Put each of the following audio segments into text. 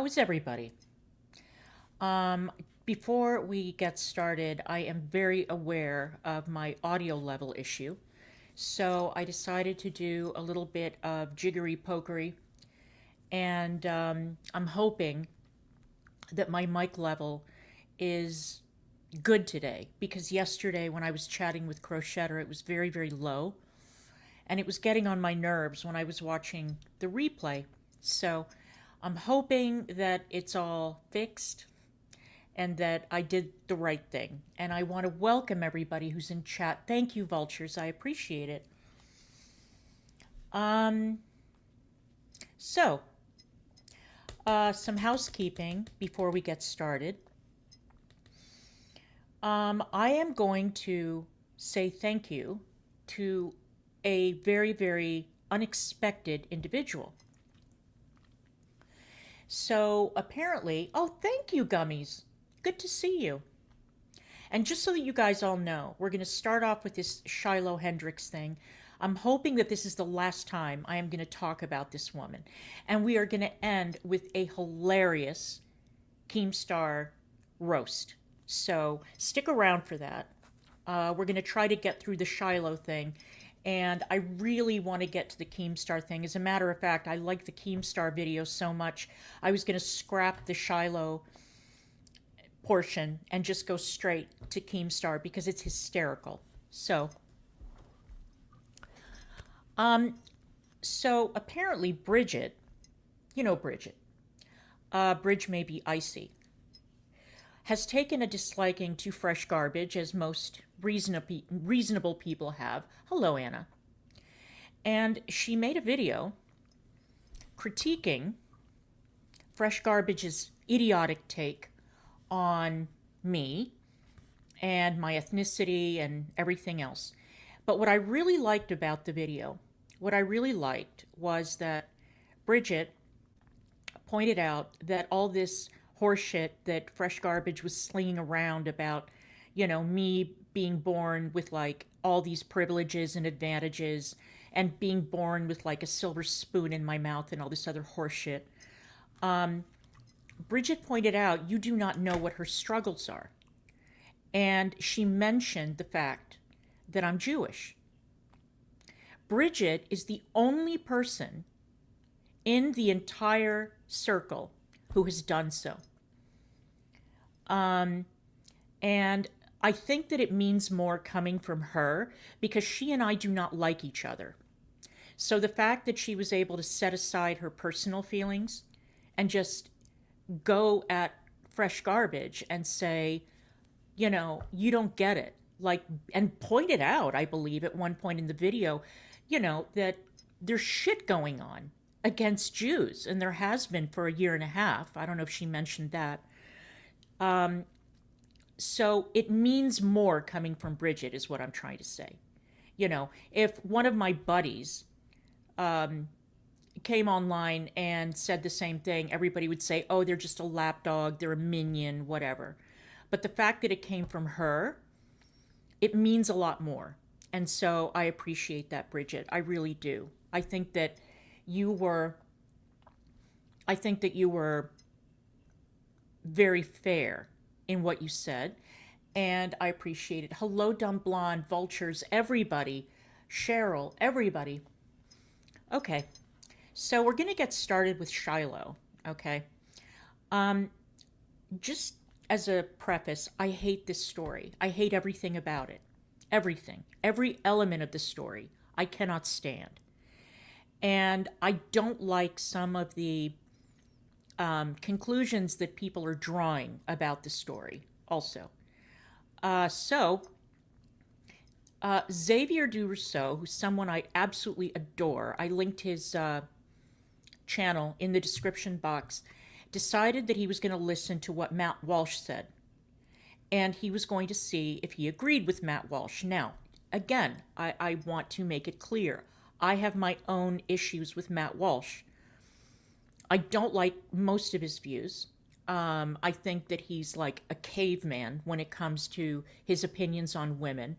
is everybody? Um, Before we get started, I am very aware of my audio level issue. So I decided to do a little bit of jiggery pokery, and I'm hoping that my mic level is good today because yesterday when I was chatting with Crochetter, it was very, very low, and it was getting on my nerves when I was watching the replay. So I'm hoping that it's all fixed and that I did the right thing. And I want to welcome everybody who's in chat. Thank you, Vultures. I appreciate it. Um, so, some housekeeping before we get started. I am going to say thank you to a very, very unexpected individual. So, apparently, oh, thank you, Gummies. Good to see you. And just so that you guys all know, we're going to start off with this Shiloh Hendricks thing. I'm hoping that this is the last time I am going to talk about this woman. And we are going to end with a hilarious Keemstar roast. So stick around for that. We're going to try to get through the Shiloh thing. And I really want to get to the Keemstar thing. As a matter of fact, I like the Keemstar video so much, I was going to scrap the Shiloh portion and just go straight to Keemstar because it's hysterical. Um, so apparently Bridget, you know Bridget, Bridge may be icy, has taken a disliking to fresh garbage, as most reasonable people have. Hello, Anna. And she made a video critiquing fresh garbage's idiotic take on me and my ethnicity and everything else. But what I really liked about the video, what I really liked was that Bridget pointed out that all this horseshit that Fresh Garbage was slinging around about, me being born with like all these privileges and advantages and being born with like a silver spoon in my mouth and all this other horseshit. Um, Bridget pointed out you do not know what her struggles are. And she mentioned the fact that I'm Jewish. Bridget is the only person in the entire circle who has done so. And I think that it means more coming from her because she and I do not like each other. So the fact that she was able to set aside her personal feelings and just go at Fresh Garbage and say, you don't get it. Like, and point it out, I believe, at one point in the video, that there's shit going on against Jews, and there has been for a year and a half. I don't know if she mentioned that. So it means more coming from Bridget, is what I'm trying to say. If one of my buddies came online and said the same thing, everybody would say, oh, they're just a lapdog, they're a minion, whatever. But the fact that it came from her, it means a lot more. And so I appreciate that, Bridget. I really do. You were, I think that you were very fair in what you said, and I appreciate it. Hello, Dumb Blonde, Vultures, everybody, Cheryl, everybody. Okay, so we're going to get started with Shiloh, okay? Um, just as a preface, I hate this story. I hate everything about it. Everything. Every element of the story I cannot stand. And I don't like some of the conclusions that people are drawing about the story also. Xavier Durousseau, who's someone I absolutely adore, I linked his channel in the description box, decided that he was going to listen to what Matt Walsh said. And he was going to see if he agreed with Matt Walsh. Now, again, I want to make it clear. I have my own issues with Matt Walsh. I don't like most of his views. I think that he's like a caveman when it comes to his opinions on women.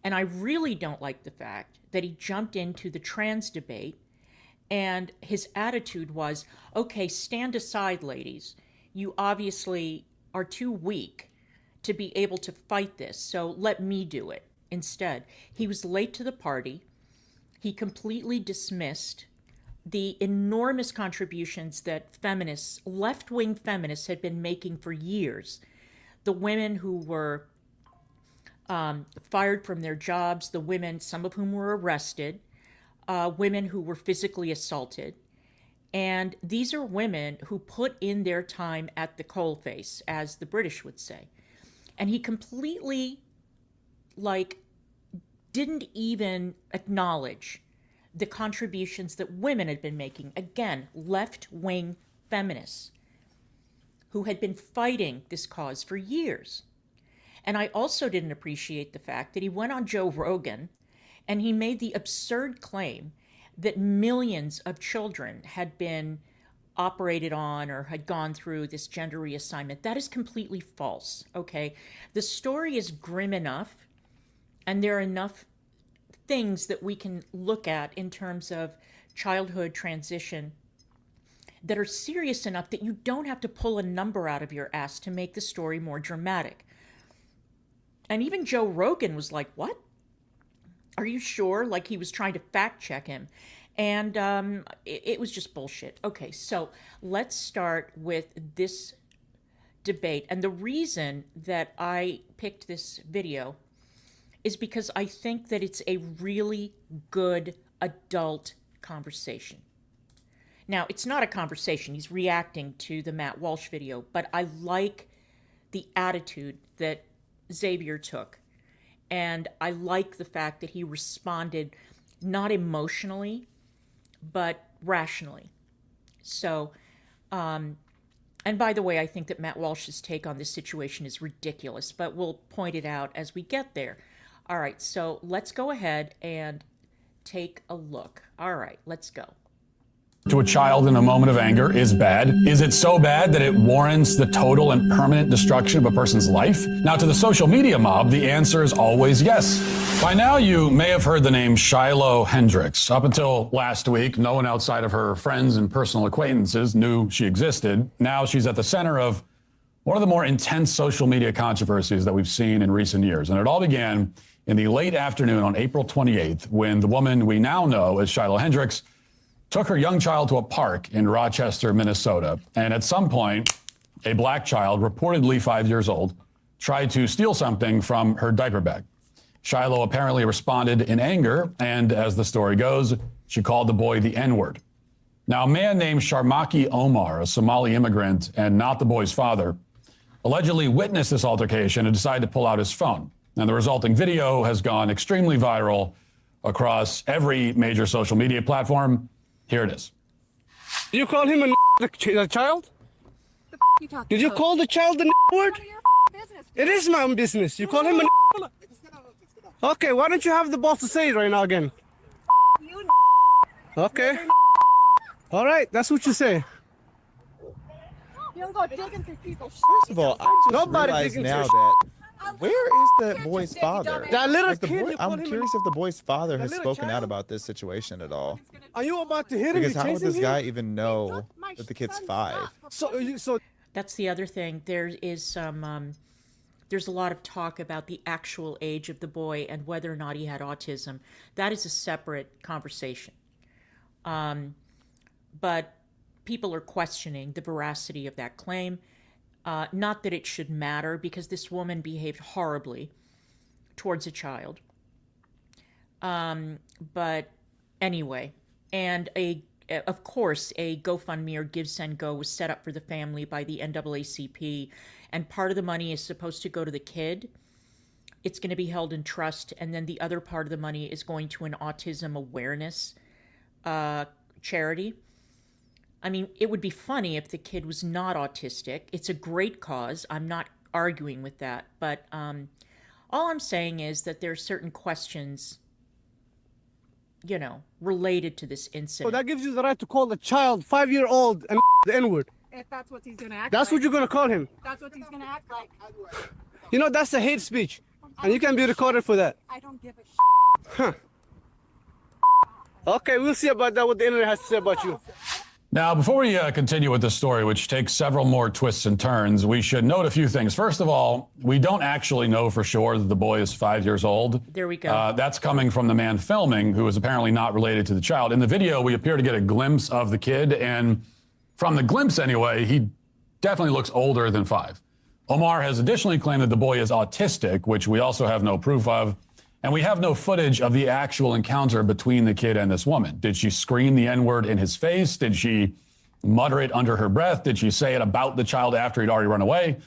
And I really don't like the fact that he jumped into the trans debate And his attitude was, okay, stand aside, ladies. You obviously are too weak to be able to fight this, so let me do it instead. He was late to the party. He completely dismissed the enormous contributions that feminists, left-wing feminists, had been making for years. The women who were fired from their jobs, the women, some of whom were arrested, women who were physically assaulted. And these are women who put in their time at the coalface, as the British would say. And he completely, didn't even acknowledge the contributions that women had been making. Again, left-wing feminists who had been fighting this cause for years. And I also didn't appreciate the fact that he went on Joe Rogan and he made the absurd claim that millions of children had been operated on or had gone through this gender reassignment. That is completely false, okay? The story is grim enough, and there are enough things that we can look at in terms of childhood transition that are serious enough that you don't have to pull a number out of your ass to make the story more dramatic. And even Joe Rogan was like, what? Are you sure? Like he was trying to fact check him. And it was just bullshit. Okay, so let's start with this debate. And the reason that I picked this video is because I think that it's a really good adult conversation. Now, it's not a conversation. He's reacting to the Matt Walsh video, but I like the attitude that Xavier took. And I like the fact that he responded not emotionally, but rationally. So, and by the way, I think that Matt Walsh's take on this situation is ridiculous, but we'll point it out as we get there. All right, so let's go ahead and take a look. All right, let's go. To a child in a moment of anger is bad. Is it so bad that it warrants the total and permanent destruction of a person's life? Now, to the social media mob, the answer is always yes. By now, you may have heard the name Shiloh Hendrix. Up until last week, no one outside of her friends and personal acquaintances knew she existed. Now she's at the center of one of the more intense social media controversies that we've seen in recent years. And it all began in the late afternoon on April 28th, when the woman we now know as Shiloh Hendrix took her young child to a park in Rochester, Minnesota. And at some point, a black child, reportedly 5 years old, tried to steal something from her diaper bag. Shiloh apparently responded in anger, and as the story goes, she called the boy the N-word. Now, a man named Sharmaki Omar, a Somali immigrant and not the boy's father, allegedly witnessed this altercation and decided to pull out his phone. And the resulting video has gone extremely viral across every major social media platform. Here it is. You call him the child? You talking Did you about? call the child the word? None of your business. It is my own business. You call him a Okay, why don't you have the balls to say it right now again? You Okay. All right, that's what you say. you don't go digging through people's First of all, I just Nobody realized digging now through that where is the boy's father? That little Like, kid, you call I'm him curious if the boy's father has little spoken out child? about this situation at all. Are you about to hit him? Because You how would chasing this him? guy even know that the kid's 5? So That's the other thing. There is some, there's a lot of talk about the actual age of the boy and whether or not he had autism. That is a separate conversation. But people are questioning the veracity of that claim. Not that it should matter, because this woman behaved horribly towards a child. But anyway, and of course, a GoFundMe or Give, Send, Go was set up for the family by the NAACP, and part of the money is supposed to go to the kid. It's going to be held in trust, and then the other part of the money is going to an autism awareness charity. I mean, it would be funny if the kid was not autistic. It's a great cause. I'm not arguing with that. But all I'm saying is that there are certain questions, related to this incident. that gives you the right to call the child 5-year-old and the N-word. if that's what he's gonna act That's like. what you're gonna call him. That's what he's gonna act like. You know, that's a hate speech. And you can be recorded for that. I don't give a shit. Okay, we'll see about that, what the internet has to say about you. Now, before we continue with the story, which takes several more twists and turns, we should note a few things. First of all, we don't actually know for sure that the boy is 5 years old. There we go. That's coming from the man filming, who is apparently not related to the child. In the video, we appear to get a glimpse of the kid, and from the glimpse anyway, he definitely looks older than 5. Omar has additionally claimed that the boy is autistic, which we also have no proof of. And we have no footage of the actual encounter between the kid and this woman. Did she scream the N-word in his face? Did she mutter it under her breath? Did she say it about the child after he'd already run away?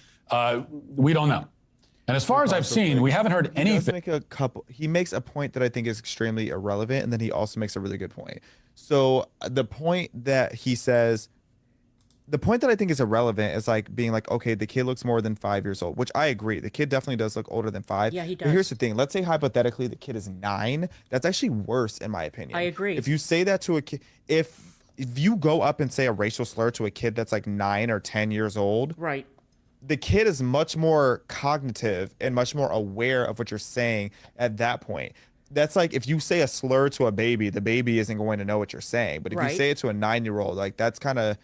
We don't know. And as far as I've seen, we haven't heard anything. He makes a point that I think is extremely irrelevant, and then he also makes a really good point. So the point that he says, the point that I think is irrelevant is like being like, okay, the kid looks more than 5 years old, which I agree. The kid definitely does look older than 5. Yeah, he does. But here's the thing. Let's say hypothetically the kid is 9. That's actually worse in my opinion. I agree. If you say that to a kid, if you go up and say a racial slur to a kid that's like 9 or 10 years old, Right. the kid is much more cognitive and much more aware of what you're saying at that point. That's like if you say a slur to a baby, the baby isn't going to know what you're saying. But if Right. you say it to a 9-year-old, like that's kind of,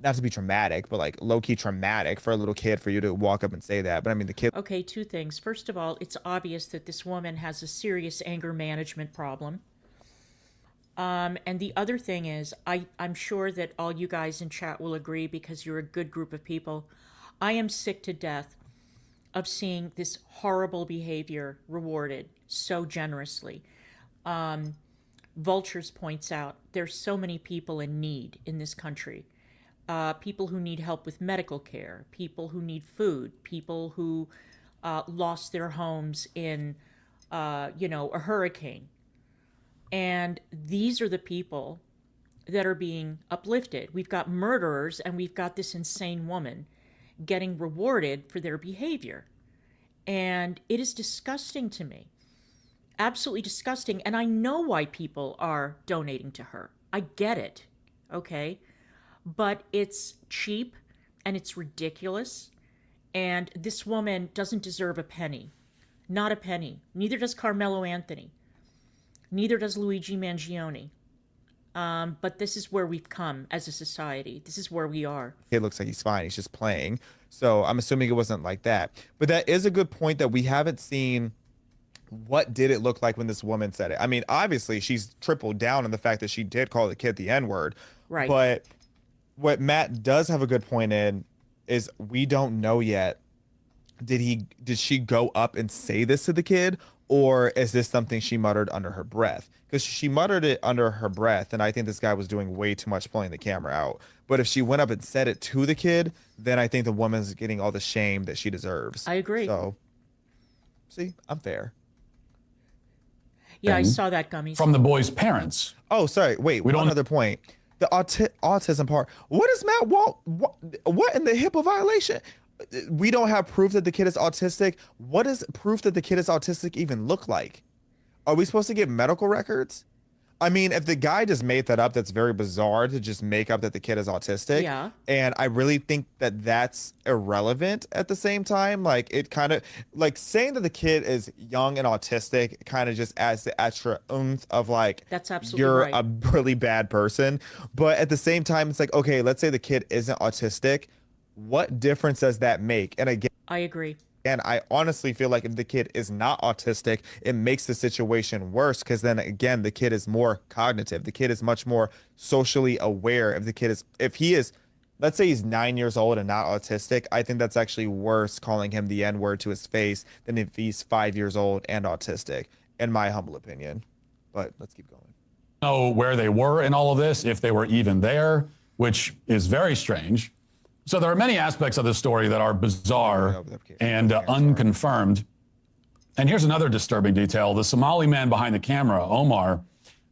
not to be traumatic, but like low-key traumatic for a little kid for you to walk up and say that. But I mean, the kid. Okay, two things. First of all, it's obvious that this woman has a serious anger management problem. And the other thing is, I'm sure that all you guys in chat will agree because you're a good group of people. I am sick to death of seeing this horrible behavior rewarded so generously. Vultures points out there's so many people in need in this country. People who need help with medical care, people who need food, people who lost their homes in, a hurricane. And these are the people that are being uplifted. We've got murderers and we've got this insane woman getting rewarded for their behavior. And it is disgusting to me. Absolutely disgusting. And I know why people are donating to her. I get it. Okay? But it's cheap and it's ridiculous. And this woman doesn't deserve a penny. Not a penny. Neither does Carmelo Anthony. Neither does Luigi Mangione. But this is where we've come as a society. This is where we are. Kid looks like he's fine. He's just playing. So I'm assuming it wasn't like that. But that is a good point that we haven't seen. What did it look like when this woman said it? I mean, obviously she's tripled down on the fact that she did call the kid the N-word. Right. But what Matt does have a good point in is we don't know yet. Did she go up and say this to the kid, or is this something she muttered under her breath? Because she muttered it under her breath, and I think this guy was doing way too much pulling the camera out. But if she went up and said it to the kid, then I think the woman's getting all the shame that she deserves. I agree. So, see, I'm fair. Yeah, I saw that, Gummies. From the boy's parents. Oh, sorry. Wait, We one don't- other point. The autism part. What is Matt Walt? What in the HIPAA violation? We don't have proof that the kid is autistic. What does proof that the kid is autistic even look like? Are we supposed to get medical records? I mean, if the guy just made that up, that's very bizarre to just make up that the kid is autistic. Yeah. And I really think that that's irrelevant at the same time. Like, it kind of, like, saying that the kid is young and autistic kind of just adds the extra oomph of, like, That's absolutely you're right. a really bad person. But at the same time, it's like, okay, let's say the kid isn't autistic. What difference does that make? And again, I agree. and I honestly feel like if the kid is not autistic, it makes the situation worse because then again, the kid is more cognitive. The kid is much more socially aware. If he is, let's say he's 9 years old and not autistic, I think that's actually worse calling him the N-word to his face than if he's 5 years old and autistic, in my humble opinion. But let's keep going. Know where they were in all of this, if they were even there, which is very strange. So there are many aspects of this story that are bizarre and unconfirmed. And here's another disturbing detail. The Somali man behind the camera, Omar,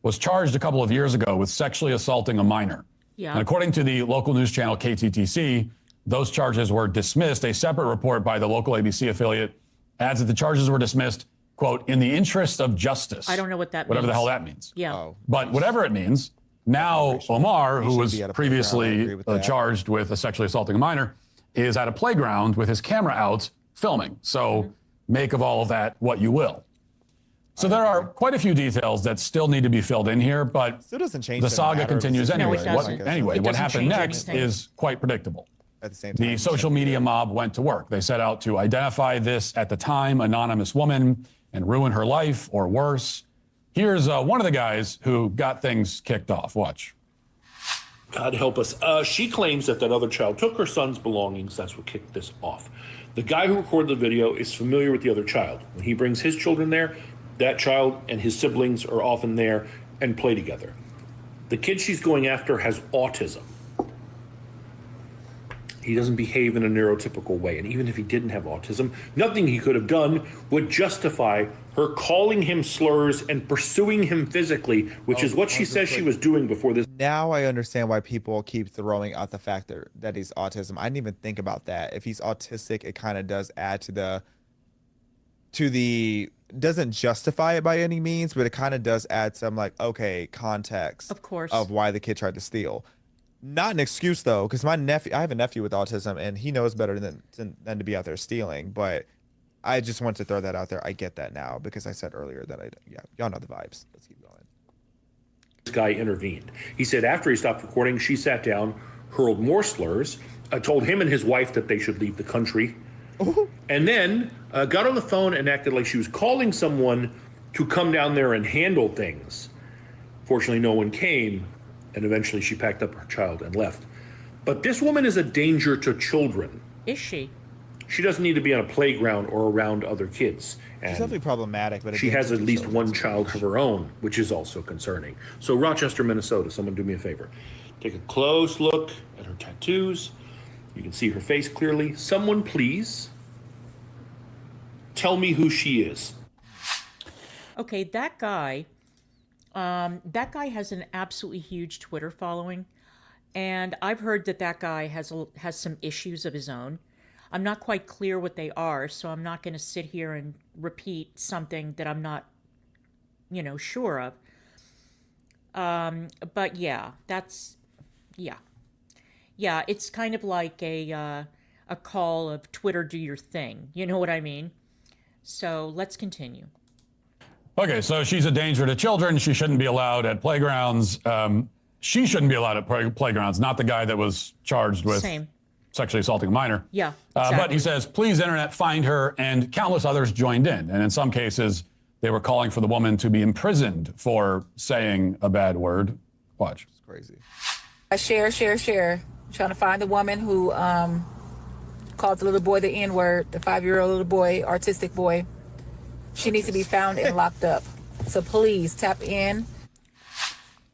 was charged a couple of years ago with sexually assaulting a minor. Yeah. And according to the local news channel KTTC, those charges were dismissed. A separate report by the local ABC affiliate adds that the charges were dismissed, quote, in the interest of justice. I don't know what that Whatever the means. hell that means. Yeah. Oh, But whatever it means, now Omar, who should was be at a playground. I previously agree with that. charged with sexually assaulting a minor, is at a playground with his camera out filming. So make of all of that what you will. So there are quite a few details that still need to be filled in here, but Still doesn't change the the saga matter of the continues situation. anyway. No, it doesn't. Anyway, It what doesn't happened change next anything. is quite predictable. At the same time, The social media mob went to work. They set out to identify this, at the time, anonymous woman and ruin her life, or worse. Here's one of the guys who got things kicked off. Watch. God help us. She claims that other child took her son's belongings. That's what kicked this off. The guy who recorded the video is familiar with the other child. When he brings his children there, that child and his siblings are often there and play together. The kid she's going after has autism. He doesn't behave in a neurotypical way. And even if he didn't have autism, nothing he could have done would justify her calling him slurs and pursuing him physically, which is what she says she was doing before this. Now I understand why people keep throwing out the fact that he's autism. I didn't even think about that. If he's autistic, it kind of does add to the doesn't justify it by any means, but it kind of does add some okay, context Of course. of why the kid tried to steal. Not an excuse though, because I have a nephew with autism and he knows better than to be out there stealing, but I just want to throw that out there. I get that now because I said earlier that y'all know the vibes. Let's keep going. This guy intervened. He said after he stopped recording, she sat down, hurled more slurs, told him and his wife that they should leave the country, and then got on the phone and acted like she was calling someone to come down there and handle things. Fortunately, no one came, and eventually she packed up her child and left. But this woman is a danger to children. Is she? She doesn't need to be on a playground or around other kids. And It's definitely problematic, but she again, has at least one child of her own, which is also concerning. So Rochester, Minnesota, someone do me a favor. Take a close look at her tattoos. You can see her face clearly. Someone please tell me who she is. Okay, that guy has an absolutely huge Twitter following, and I've heard that guy has some issues of his own. I'm not quite clear what they are, so I'm not going to sit here and repeat something that I'm not, sure of. But yeah, yeah, it's kind of like a call of Twitter, do your thing. You know what I mean? So let's continue. Okay, so she's a danger to children. She shouldn't be allowed at playgrounds. She shouldn't be allowed at playgrounds, not the guy that was charged with sexually assaulting a minor. Yeah, exactly. But he says, please, internet, find her, and countless others joined in. And in some cases, they were calling for the woman to be imprisoned for saying a bad word. Watch. It's crazy. Share. Trying to find the woman who called the little boy the N-word, the 5-year-old little boy, artistic boy. She needs to be found and locked up. So please tap in.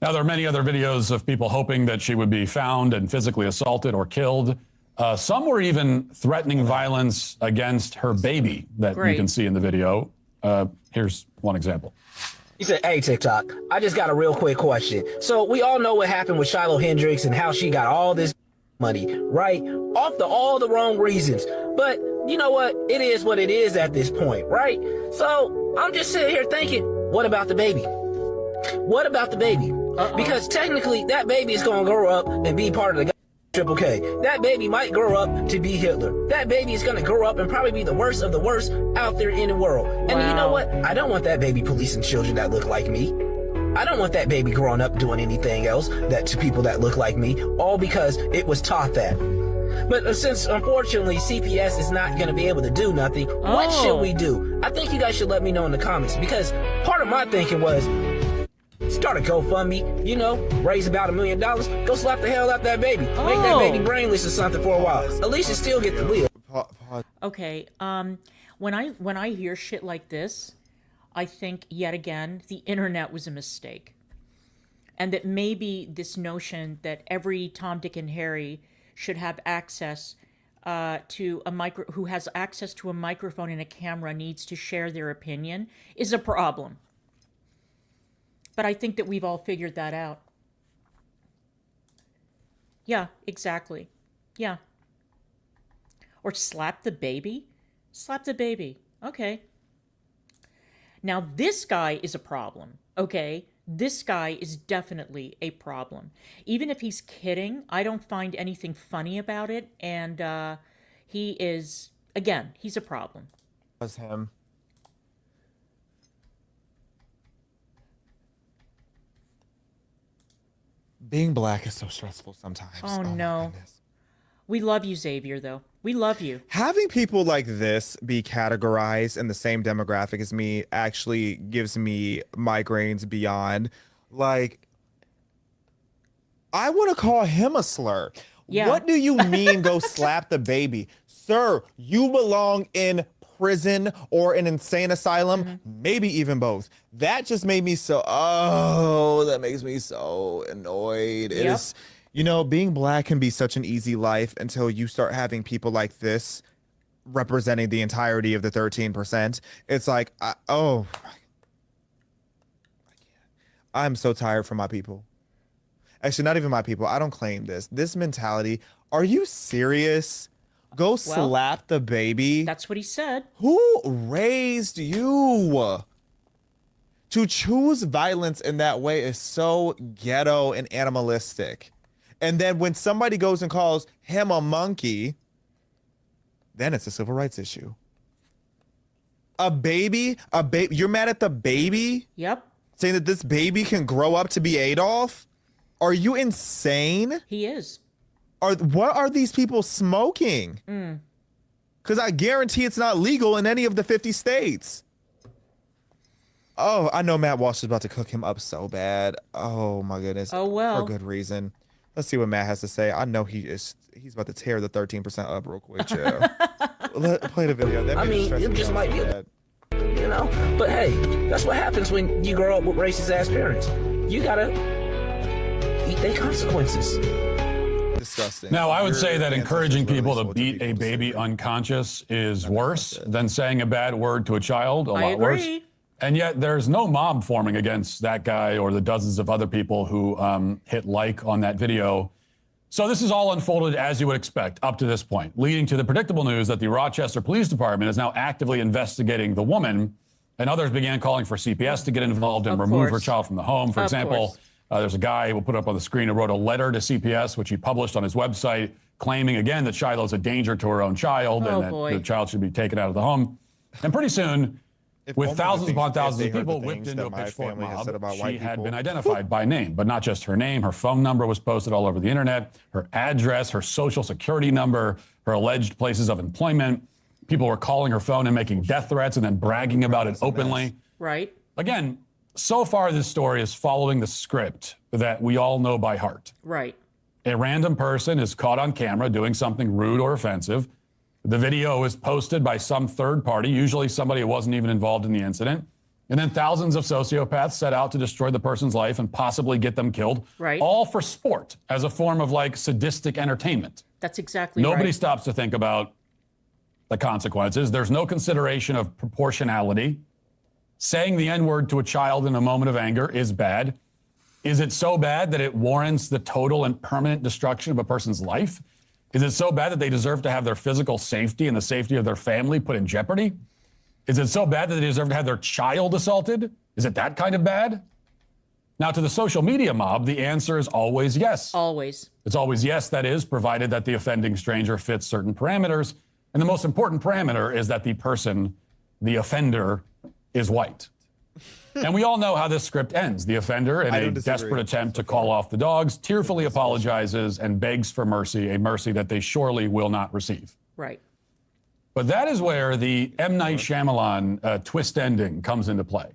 Now, there are many other videos of people hoping that she would be found and physically assaulted or killed. Some were even threatening violence against her baby that you can see in the video. Here's one example. He said, hey, TikTok, I just got a real quick question. So we all know what happened with Shiloh Hendricks and how she got all this money, right? Off all the wrong reasons. But you know what? It is what it is at this point, right? So I'm just sitting here thinking, what about the baby? What about the baby? Because technically that baby is going to grow up and be part of the Triple K. That baby might grow up to be Hitler. That baby is going to grow up and probably be the worst of the worst out there in the world. And you know what? I don't want that baby policing children that look like me. I don't want that baby growing up doing anything else to people that look like me, all because it was taught that. But since, unfortunately, CPS is not going to be able to do nothing, what should we do? I think you guys should let me know in the comments, because part of my thinking was, start a GoFundMe, raise about $1 million, go slap the hell out that baby. Make that baby brainless or something for a while. At least it still get the live. Okay, when I hear shit like this, I think, yet again, the internet was a mistake. And that maybe this notion that every Tom, Dick, and Harry should have access who has access to a microphone and a camera needs to share their opinion is a problem. But I think that we've all figured that out. Yeah, exactly. Yeah. Or slap the baby? Slap the baby. Okay. Now, this guy is a problem, okay? This guy is definitely a problem. Even if he's kidding, I don't find anything funny about it. And he is, again, he's a problem. Was him. Being black is so stressful sometimes. Oh, my no. goodness. We love you, Xavier, though. We love you. Having people like this be categorized in the same demographic as me actually gives me migraines beyond. Like, I want to call him a slur. Yeah. What do you mean go slap the baby? Sir, you belong in prison or an insane asylum, maybe even both. That just made me so, that makes me so annoyed. It Yep. is, being black can be such an easy life until you start having people like this representing the entirety of the 13%. It's like, I'm so tired from my people. Actually, not even my people. I don't claim this. This mentality. Are you serious? Go slap the baby. That's what he said. Who raised you? To choose violence in that way is so ghetto and animalistic. And then when somebody goes and calls him a monkey, then it's a civil rights issue. A baby, you're mad at the baby? Yep, Saying that this baby can grow up to be Adolf? Are you insane? he is. What are these people smoking? Because I guarantee it's not legal in any of the 50 states. Oh, I know Matt Walsh is about to cook him up so bad. Oh my goodness. Oh, well. For good reason. Let's see what Matt has to say. I know he's about to tear the 13% up real quick. Yeah. Play the video. That I made me mean, stress it me just out might so be a- bad. You know? But hey, that's what happens when you grow up with racist ass parents. You gotta eat their consequences. Disgusting. Now, I would Your say that ancestors encouraging literally people to swore beat a people baby slavery. unconscious is worse than saying a bad word to a child, a I lot worse. agree. And yet there's no mob forming against that guy or the dozens of other people who hit like on that video. So this is all unfolded as you would expect up to this point, leading to the predictable news that the Rochester Police Department is now actively investigating the woman, and others began calling for CPS to get involved and Of remove her course. child from the home. For Of example, course. there's a guy, we'll put up on the screen, who wrote a letter to CPS, which he published on his website, claiming again that Shiloh's a danger to her own child Oh, and that boy. the child should be taken out of the home. And pretty soon, If with only the thousands things- upon if thousands they of heard people the whipped things into that a my pitchfork family has mob, said about white she had people. been identified by name, but not just her name. Her phone number was posted all over the internet, her address, her social security number, her alleged places of employment. People were calling her phone and making death threats and then bragging about it openly. Right? Again, so far this story is following the script that we all know by heart. Right. A random person is caught on camera doing something rude or offensive. The video is posted by some third party, usually somebody who wasn't even involved in the incident. And then thousands of sociopaths set out to destroy the person's life and possibly get them killed. Right. All for sport, as a form of like sadistic entertainment. That's exactly Nobody right. stops to think about the consequences. There's no consideration of proportionality. Saying the N-word to a child in a moment of anger is bad. Is it so bad that it warrants the total and permanent destruction of a person's life? Is it so bad that they deserve to have their physical safety and the safety of their family put in jeopardy? Is it so bad that they deserve to have their child assaulted? Is it that kind of bad? Now, to the social media mob, the answer is always yes. Always. It's always yes, that is, provided that the offending stranger fits certain parameters. And the most important parameter is that the person, the offender, is white. And we all know how this script ends. The offender, in I a don't disagree. desperate attempt to call off the dogs, tearfully apologizes and begs for mercy, a mercy that they surely will not receive. Right. But that is where the M. Night Shyamalan twist ending comes into play.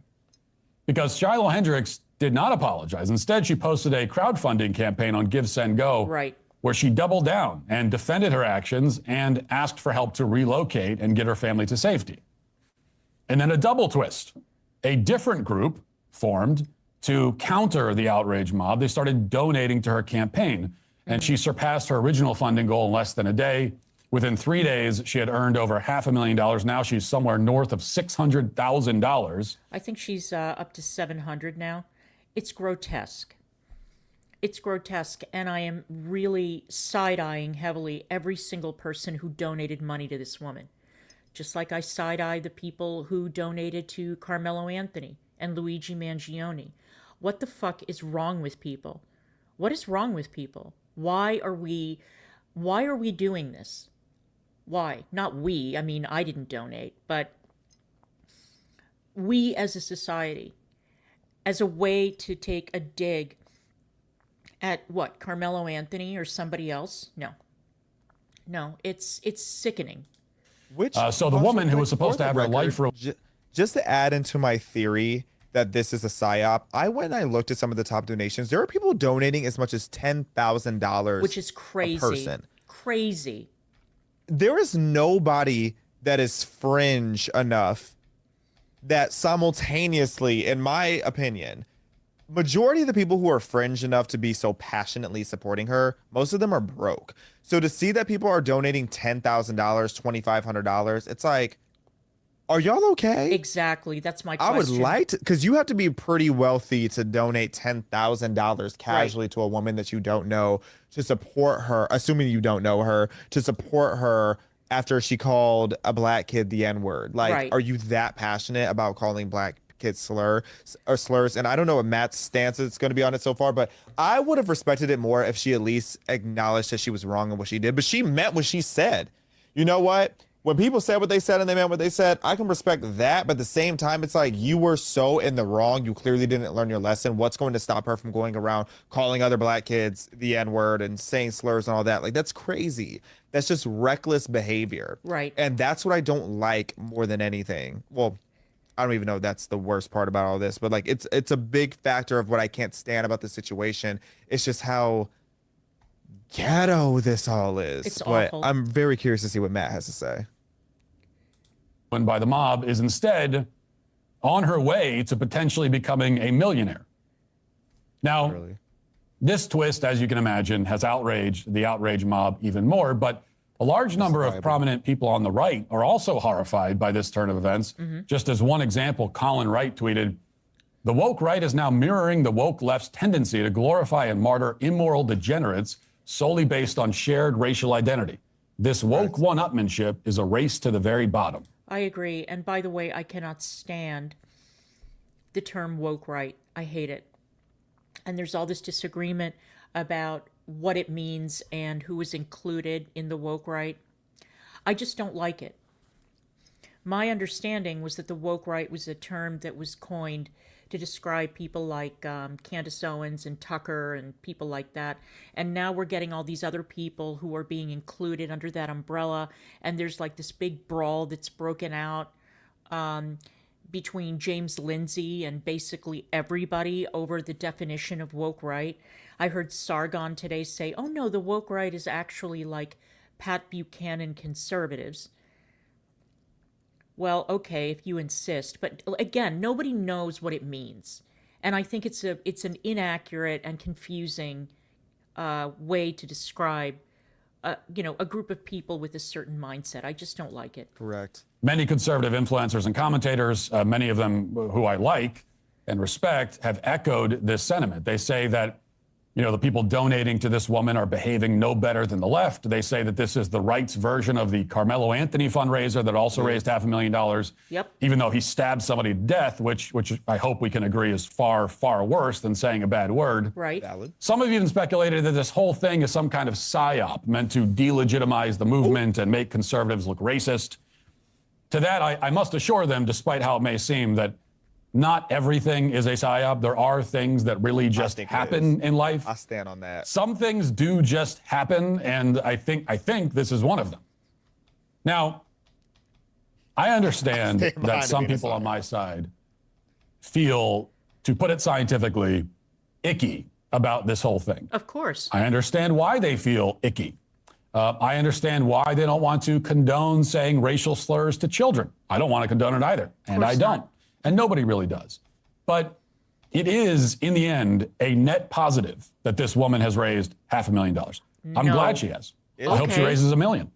Because Shiloh Hendricks did not apologize. Instead, she posted a crowdfunding campaign on Give, Send, Go, Right. where she doubled down and defended her actions and asked for help to relocate and get her family to safety. And then a double twist. A different group formed to counter the outrage mob. They started donating to her campaign, and she surpassed her original funding goal in less than a day. Within 3 days, she had earned over $500,000. Now she's somewhere north of $600,000. I think she's up to 700 now. It's grotesque. It's grotesque, and I am really side-eyeing heavily every single person who donated money to this woman. Just like I side-eye the people who donated to Carmelo Anthony and Luigi Mangione. What the fuck is wrong with people? What is wrong with people? Why are we doing this? Why? Not we. I mean, I didn't donate, but we as a society, as a way to take a dig At what, Carmelo Anthony or somebody else? No. No, it's sickening. Which So the also, woman who like, was supposed for to the have her life just to add into my theory that this is a psyop, I went and I looked at some of the top donations. There are people donating as much as $10,000, Which is crazy. A person. Crazy. There is nobody that is fringe enough that simultaneously, in my opinion, majority of the people who are fringe enough to be so passionately supporting her, most of them are broke. So to see that people are donating $10,000, $2,500, it's like, are y'all okay? Exactly. That's my question. I would like to, because you have to be pretty wealthy to donate $10,000 casually to a woman that you don't know to support her, assuming you don't know her, to support her after she called a black kid the N-word. Like, Right. Are you that passionate about calling black kids slurs? And I don't know what Matt's stance is going to be on it so far, but I would have respected it more if she at least acknowledged that she was wrong in what she did. But she meant what she said. You know what? When people said what they said and they meant what they said, I can respect that. But at the same time, it's like, you were so in the wrong. You clearly didn't learn your lesson. What's going to stop her from going around calling other black kids the N-word and saying slurs and all that? Like, that's crazy. That's just reckless behavior. Right. And that's what I don't like more than anything. Well, I don't even know if that's the worst part about all this, but like, it's a big factor of what I can't stand about the situation. It's just how ghetto this all is. It's but awful. I'm very curious to see what Matt has to say. by the mob is instead on her way to potentially becoming a millionaire. Now, Really. this twist, as you can imagine, has outraged the outrage mob even more, but a large number of prominent people on the right are also horrified by this turn of events. Just as one example, Colin Wright tweeted, "The woke right is now mirroring the woke left's tendency to glorify and martyr immoral degenerates solely based on shared racial identity. This woke one-upmanship is a race to the very bottom." I agree. And by the way, I cannot stand the term woke right. I hate it. And there's all this disagreement about what it means and who is included in the woke right. I just don't like it. My understanding was that the woke right was a term that was coined to describe people like Candace Owens and Tucker and people like that. And now we're getting all these other people who are being included under that umbrella. And there's like this big brawl that's broken out between James Lindsay and basically everybody over the definition of woke right. I heard Sargon today say, oh no, the woke right is actually like Pat Buchanan conservatives. Well, okay, if you insist, but again, nobody knows what it means, and I think it's an inaccurate and confusing way to describe, a group of people with a certain mindset. I just don't like it. Correct. Many conservative influencers and commentators, many of them who I like and respect, have echoed this sentiment. They say that, the people donating to this woman are behaving no better than the left. They say that this is the right's version of the Carmelo Anthony fundraiser that also raised $500,000. Yep. Even though he stabbed somebody to death, which I hope we can agree is far, far worse than saying a bad word. Right. Valid. Some have even speculated that this whole thing is some kind of psyop meant to delegitimize the movement and make conservatives look racist. To that, I must assure them, despite how it may seem, that not everything is a psyop. There are things that really just think it happen in life. I stand on that. Some things do just happen, and I think this is one of them. Now, I understand stand that behind some it being a people on psyop. my side feel, to put it scientifically, icky about this whole thing. Of course. I understand why they feel icky. I understand why they don't want to condone saying racial slurs to children. I don't want to condone it either, and I course don't. not. And nobody really does. But it is, in the end, a net positive that this woman has raised $500,000. I'm No. glad she has. I hope she Okay. raises $1 million.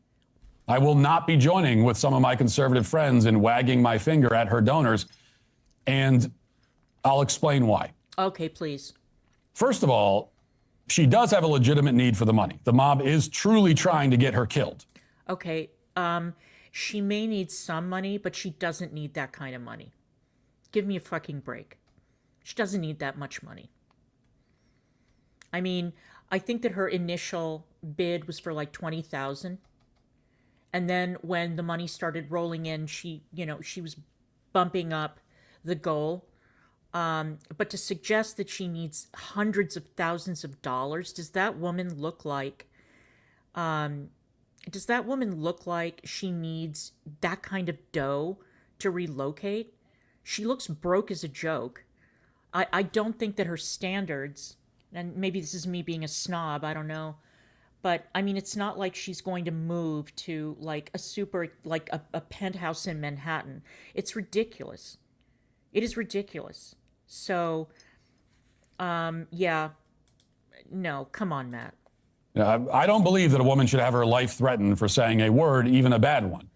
I will not be joining with some of my conservative friends in wagging my finger at her donors, and I'll explain why. Okay, please. First of all, she does have a legitimate need for the money. The mob is truly trying to get her killed. Okay. She may need some money, but she doesn't need that kind of money. Give me a fucking break. She doesn't need that much money. I mean, I think that her initial bid was for like 20,000. And then when the money started rolling in, she was bumping up the goal. But to suggest that she needs hundreds of thousands of dollars, does that woman look like she needs that kind of dough to relocate? She looks broke as a joke. I don't think that her standards, and maybe this is me being a snob, I don't know, but I mean, it's not like she's going to move to like a penthouse in Manhattan. It's ridiculous. It is ridiculous. So, yeah, no, come on, Matt. I don't believe that a woman should have her life threatened for saying a word, even a bad one.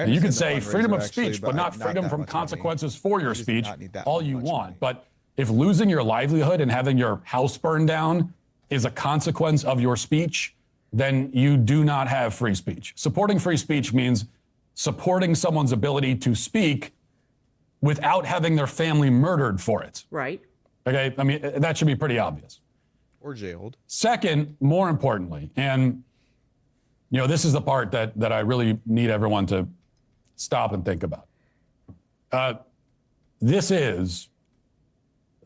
You can say freedom of speech, but not freedom from consequences for your speech, all you want. But if losing your livelihood and having your house burned down is a consequence of your speech, then you do not have free speech. Supporting free speech means supporting someone's ability to speak without having their family murdered for it. Right. Okay, I mean, that should be pretty obvious. Or jailed. Second, more importantly, and this is the part that I really need everyone to stop and think about. This is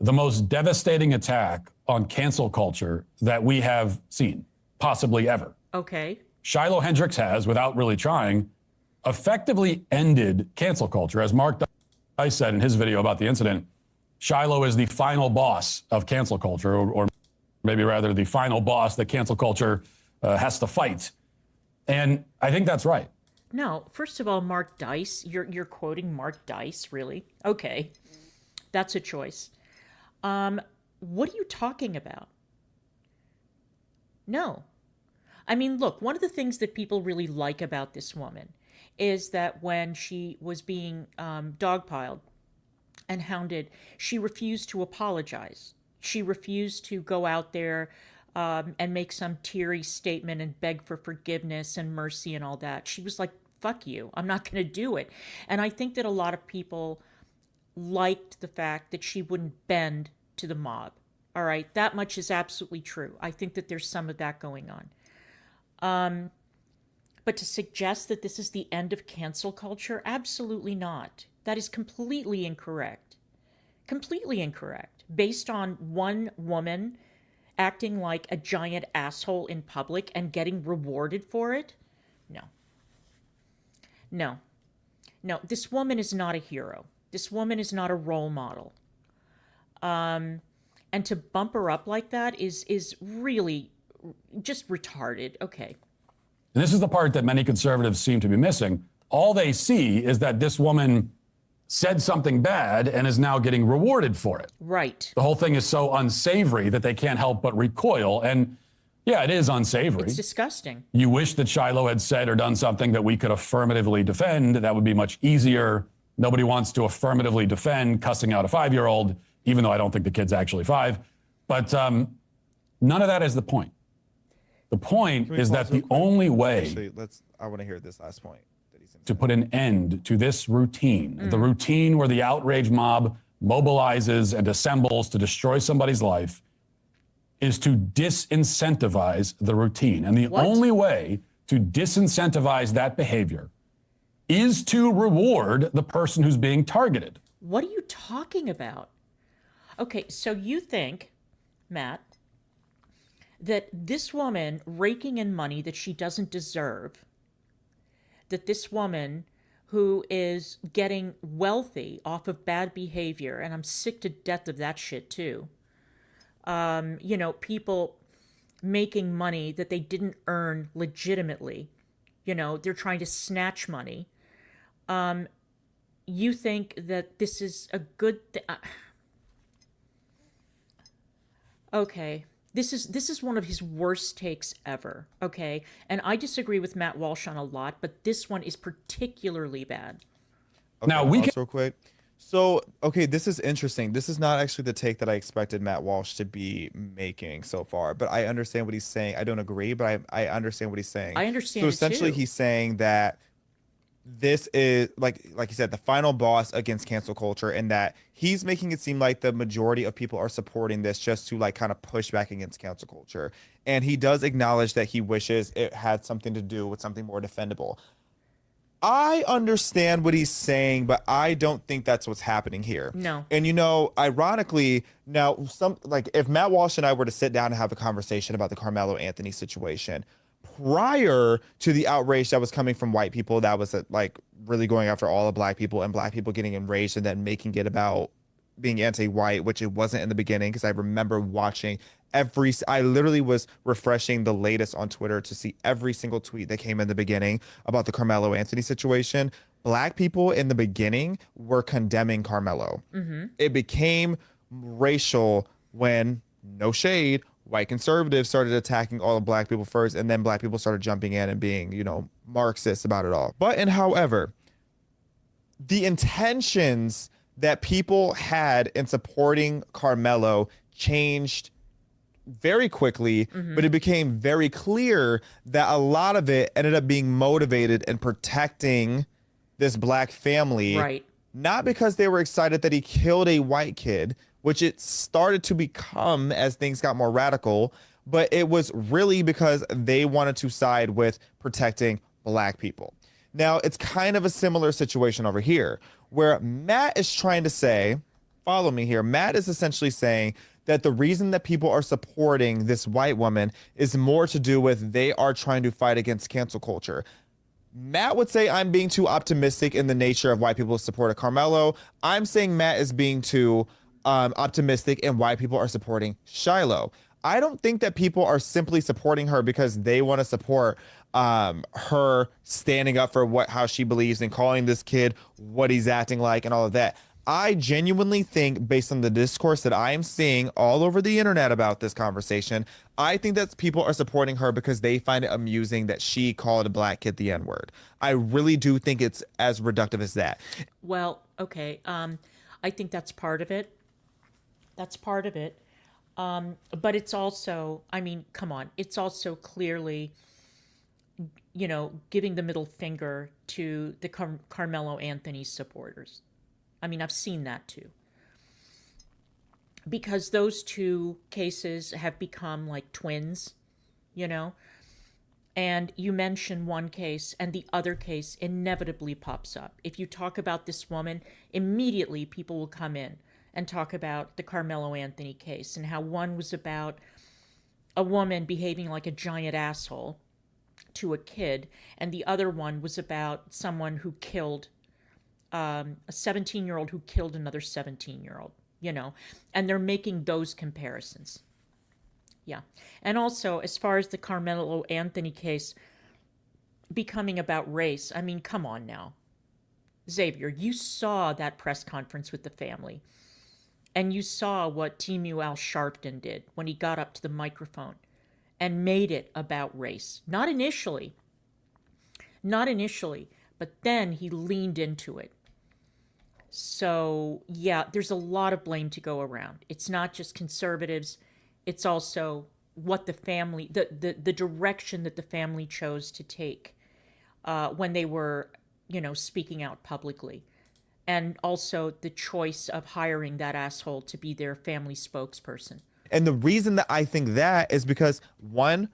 the most devastating attack on cancel culture that we have seen, possibly ever. Okay. Shiloh Hendricks has, without really trying, effectively ended cancel culture. As Mark Dice said in his video about the incident, Shiloh is the final boss of cancel culture, or maybe rather the final boss that cancel culture has to fight. And I think that's right. No, first of all, Mark Dice, you're quoting Mark Dice, really? Okay. That's a choice. What are you talking about? No. I mean, look, one of the things that people really like about this woman is that when she was being dogpiled and hounded, she refused to apologize. She refused to go out there and make some teary statement and beg for forgiveness and mercy and all that. She was like, fuck you, I'm not going to do it. And I think that a lot of people liked the fact that she wouldn't bend to the mob. All right, that much is absolutely true. I think that there's some of that going on. But to suggest that this is the end of cancel culture, absolutely not. That is completely incorrect. Completely incorrect. Based on one woman acting like a giant asshole in public and getting rewarded for it? No. No. No, this woman is not a hero. This woman is not a role model. And to bump her up like that is really just retarded. Okay. And this is the part that many conservatives seem to be missing. All they see is that this woman said something bad and is now getting rewarded for it. Right. The whole thing is so unsavory that they can't help but recoil. And yeah, it is unsavory. It's disgusting. You wish that Shiloh had said or done something that we could affirmatively defend. That would be much easier. Nobody wants to affirmatively defend cussing out a 5-year-old, even though I don't think the kid's actually 5. But none of that is the point. The point is that the only way Actually, I want to hear this last point that he's to put an end to this routine, the routine where the outrage mob mobilizes and assembles to destroy somebody's life, is to disincentivize the routine. And the only way to disincentivize that behavior is to reward the person who's being targeted. What are you talking about? Okay, so you think, Matt, that this woman raking in money that she doesn't deserve, that this woman who is getting wealthy off of bad behavior, and I'm sick to death of that shit too, people making money that they didn't earn legitimately, they're trying to snatch money. You think that this is a good thing? Okay. This is one of his worst takes ever, okay? And I disagree with Matt Walsh on a lot, but this one is particularly bad. Okay, now, we can... real quick. So, okay, this is interesting. This is not actually the take that I expected Matt Walsh to be making so far, but I understand what he's saying. I don't agree, but I understand what he's saying. I understand So it essentially too. he's saying that this is like you said, the final boss against cancel culture, and that he's making it seem like the majority of people are supporting this just to like kind of push back against cancel culture. And he does acknowledge that he wishes it had something to do with something more defendable. I understand what he's saying, but I don't think that's what's happening here. No. And ironically, now if Matt Walsh and I were to sit down and have a conversation about the Carmelo Anthony situation, prior to the outrage that was coming from white people, that was really going after all the black people and black people getting enraged and then making it about being anti-white, which it wasn't in the beginning, because I remember watching I literally was refreshing the latest on Twitter to see every single tweet that came in the beginning about the Carmelo Anthony situation. Black people in the beginning were condemning Carmelo. It became racial when, no shade, white conservatives started attacking all the black people first, and then black people started jumping in and being, Marxist about it all. However, the intentions that people had in supporting Carmelo changed very quickly, but it became very clear that a lot of it ended up being motivated in protecting this black family. Right. Not because they were excited that he killed a white kid, which it started to become as things got more radical, but it was really because they wanted to side with protecting black people. Now, it's kind of a similar situation over here, where Matt is trying to say, follow me here, Matt is essentially saying that the reason that people are supporting this white woman is more to do with they are trying to fight against cancel culture. Matt would say I'm being too optimistic in the nature of why people support Carmelo. I'm saying Matt is being too optimistic in why people are supporting Shiloh. I don't think that people are simply supporting her because they want to support her standing up for how she believes and calling this kid what he's acting like and all of that. I genuinely think, based on the discourse that I am seeing all over the internet about this conversation, I think that people are supporting her because they find it amusing that she called a black kid the N-word. I really do think it's as reductive as that. Well, okay. I think that's part of it. That's part of it. But it's also, come on, it's also clearly, giving the middle finger to the Carmelo Anthony supporters. I've seen that too. Because those two cases have become like twins, and you mention one case and the other case inevitably pops up. If you talk about this woman, immediately people will come in and talk about the Carmelo Anthony case and how one was about a woman behaving like a giant asshole to a kid, and the other one was about someone who killed a 17-year-old who killed another 17-year-old, and they're making those comparisons. Yeah. And also, as far as the Carmelo Anthony case becoming about race, come on now. Xavier, you saw that press conference with the family, and you saw what Timu Al-Sharpton did when he got up to the microphone and made it about race. Not initially, but then he leaned into it. So, yeah, there's a lot of blame to go around. It's not just conservatives. It's also what the family, the direction that the family chose to take when they were, speaking out publicly. And also the choice of hiring that asshole to be their family spokesperson. And the reason that I think that is because, one,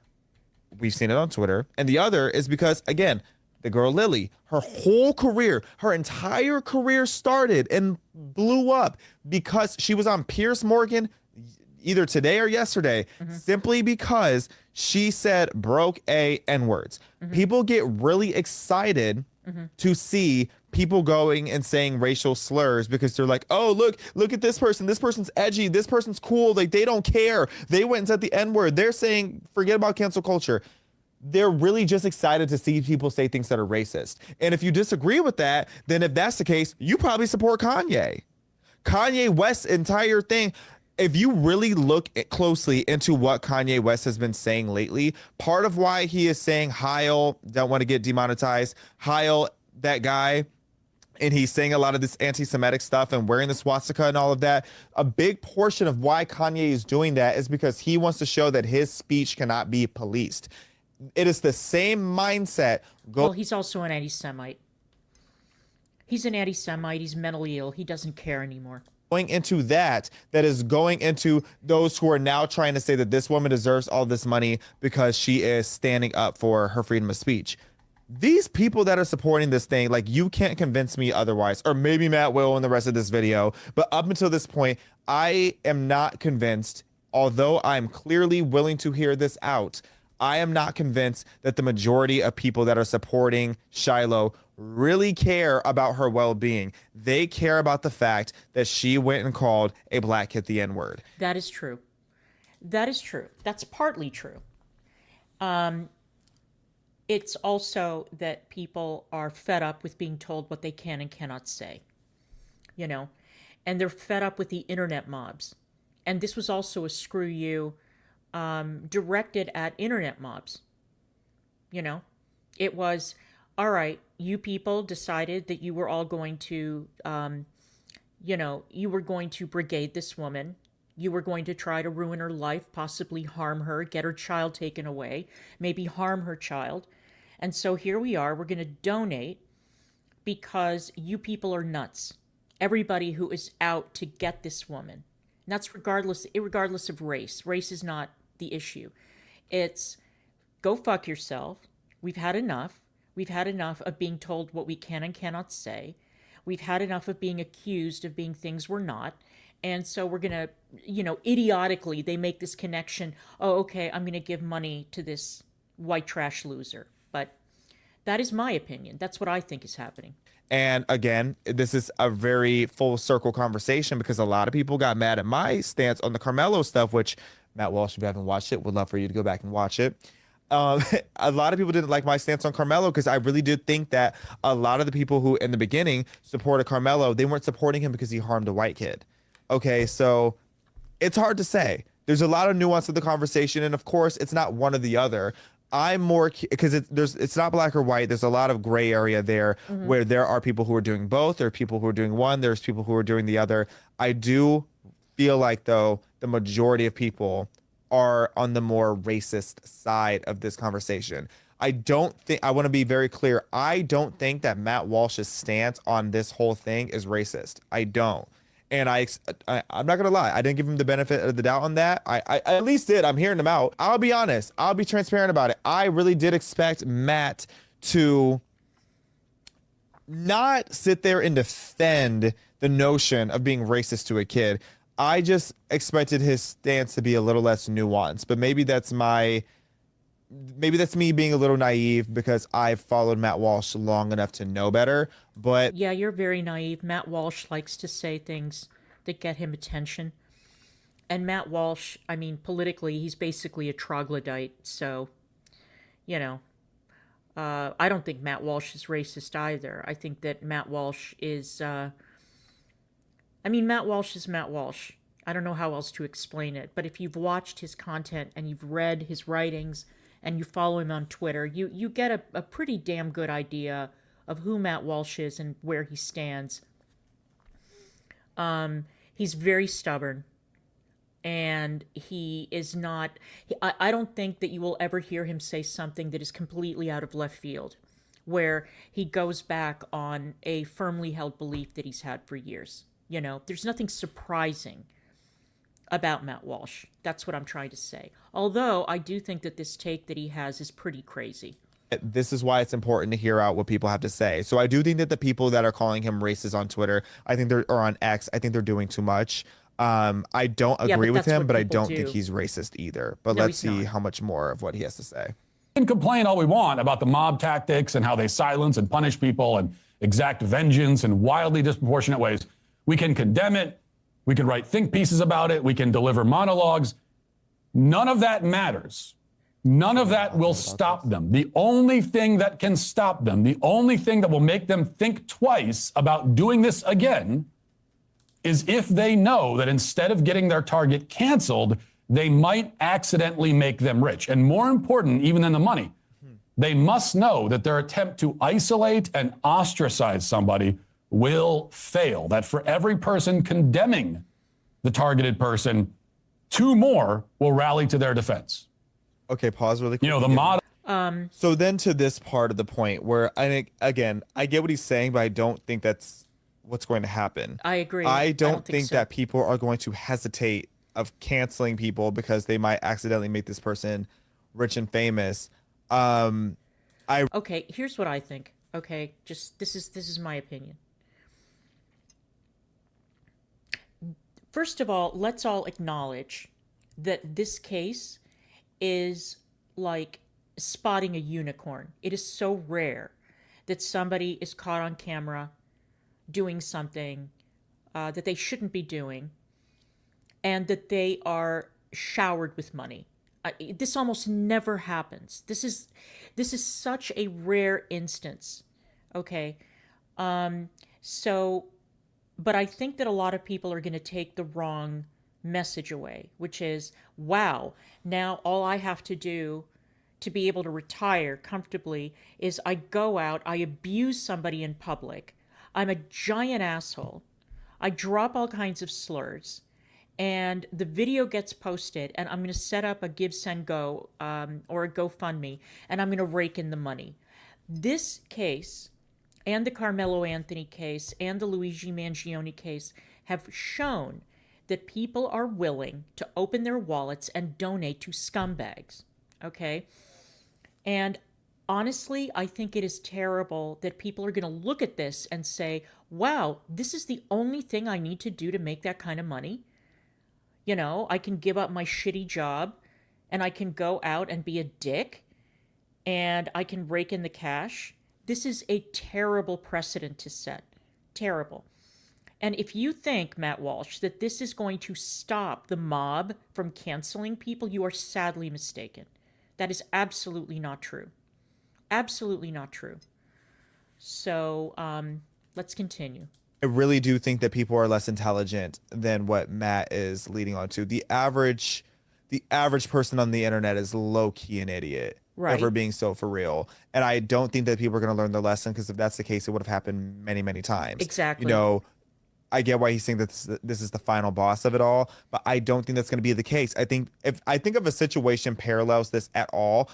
we've seen it on Twitter, and the other is because, again, the girl Lily, her whole career, her entire career started and blew up because she was on Piers Morgan either today or yesterday, simply because she said broke N-words. People get really excited to see people going and saying racial slurs because they're like, oh, look at this person. This person's edgy. This person's cool. Like, they don't care. They went and said the N-word. They're saying, forget about cancel culture. They're really just excited to see people say things that are racist. And if you disagree with that, then if that's the case, you probably support Kanye. Kanye West's entire thing, if you really look closely into what Kanye West has been saying lately, part of why he is saying Heil, don't want to get demonetized, Heil, that guy, and he's saying a lot of this anti-Semitic stuff and wearing the swastika and all of that, a big portion of why Kanye is doing that is because he wants to show that his speech cannot be policed. It is the same mindset. Well, he's also an anti-Semite. He's an anti-Semite. He's mentally ill. He doesn't care anymore. Going into that is going into those who are now trying to say that this woman deserves all this money because she is standing up for her freedom of speech. these people that are supporting this thing, like, you can't convince me otherwise, or maybe Matt will in the rest of this video. But up until this point, I am not convinced, although I'm clearly willing to hear this out. I am not convinced that the majority of people that are supporting Shiloh really care about her well-being. They care about the fact that she went and called a black kid the N-word. That is true. That is true. That's partly true. It's also that people are fed up with being told what they can and cannot say, you know, and they're fed up with the internet mobs. And this was also a screw you directed at internet mobs. You know, it was, all right, you people decided that you were all going to, you know, you were going to brigade this woman. You were going to try to ruin her life, possibly harm her, get her child taken away, maybe harm her child. And so here we are, we're going to donate because you people are nuts. Everybody who is out to get this woman. And that's regardless of race. Race is not the issue. It's go fuck yourself. We've had enough. We've had enough of being told what we can and cannot say. We've had enough of being accused of being things we're not. And so we're going to, you know, idiotically, they make this connection. Oh, okay, I'm going to give money to this white trash loser. But that is my opinion. That's what I think is happening. And again, this is a very full circle conversation because a lot of people got mad at my stance on the Carmelo stuff, which Matt Walsh, if you haven't watched it, would love for you to go back and watch it. A lot of people didn't like my stance on Carmelo because I really did think that a lot of the people who in the beginning supported Carmelo, they weren't supporting him because he harmed a white kid. Okay, so it's hard to say. There's a lot of nuance to the conversation, and of course, it's not one or the other. I'm more because it's not black or white. There's a lot of gray area there where there are people who are doing both. There are people who are doing one. There's people who are doing the other. I do feel like, though, the majority of people are on the more racist side of this conversation. I want to be very clear. I don't think that Matt Walsh's stance on this whole thing is racist. I don't. And I'm not going to lie. I didn't give him the benefit of the doubt on that. I at least did. I'm hearing him out. I'll be honest. I'll be transparent about it. I really did expect Matt to not sit there and defend the notion of being racist to a kid. I just expected his stance to be a little less nuanced. But maybe that's me being a little naive because I've followed Matt Walsh long enough to know better. But Yeah, you're very naive. Matt Walsh likes to say things that get him attention. And Matt Walsh, I mean, politically, he's basically a troglodyte. So, you know, I don't think Matt Walsh is racist either. I think that Matt Walsh is, Matt Walsh is Matt Walsh. I don't know how else to explain it. But if you've watched his content and you've read his writings and you follow him on Twitter, you get a pretty damn good idea of who Matt Walsh is and where he stands. He's very stubborn, and he is not... I don't think that you will ever hear him say something that is completely out of left field, where he goes back on a firmly held belief that he's had for years. You know, there's nothing surprising about Matt Walsh. That's what I'm trying to say. Although I do think that this take that he has is pretty crazy. this is why it's important to hear out what people have to say. So I do think that the people that are calling him racist on Twitter, I think they're, or on X, I think they're doing too much. I don't agree with him, but I don't think he's racist either. But let's see how much more of what he has to say. We can complain all we want about the mob tactics and how they silence and punish people and exact vengeance in wildly disproportionate ways. We can condemn it. We can write think pieces about it. We can deliver monologues. None of that matters. None of that will stop them. The only thing that can stop them, the only thing that will make them think twice about doing this again, is if they know that instead of getting their target canceled, they might accidentally make them rich. And more important, even than the money, they must know that their attempt to isolate and ostracize somebody will fail. That for every person condemning the targeted person, two more will rally to their defense. Okay, pause really quick. You know, the model. So then to this part of the point where I think, again, I get what he's saying, but I don't think that's what's going to happen. I agree. I don't think so. That people are going to hesitate of canceling people because they might accidentally make this person rich and famous. Okay, here's what I think. Okay, just this is my opinion. First of all, let's all acknowledge that this case is like spotting a unicorn. It is so rare that somebody is caught on camera doing something that they shouldn't be doing, and that they are showered with money. This almost never happens. This is such a rare instance. Okay, so, but I think that a lot of people are going to take the wrong message away, which is, wow, now all I have to do to be able to retire comfortably is I go out, I abuse somebody in public, I'm a giant asshole, I drop all kinds of slurs, and the video gets posted, and I'm going to set up a Give, Send, Go or a GoFundMe, and I'm going to rake in the money. This case and the Carmelo Anthony case and the Luigi Mangione case have shown that people are willing to open their wallets and donate to scumbags, okay? And honestly, I think it is terrible that people are going to look at this and say, wow, this is the only thing I need to do to make that kind of money. You know, I can give up my shitty job and I can go out and be a dick and I can rake in the cash. This is a terrible precedent to set. Terrible. And if you think, Matt Walsh, that this is going to stop the mob from canceling people, you are sadly mistaken. That is absolutely not true. Absolutely not true. So let's continue. I really do think that people are less intelligent than what Matt is leading on to. The average person on the internet is low-key an idiot. Right. If we're being so for real. And I don't think that people are going to learn their lesson, because if that's the case, it would have happened many, many times. Exactly. You know, I get why he's saying that this is the final boss of it all, but I don't think that's going to be the case. I think if a situation parallels this at all,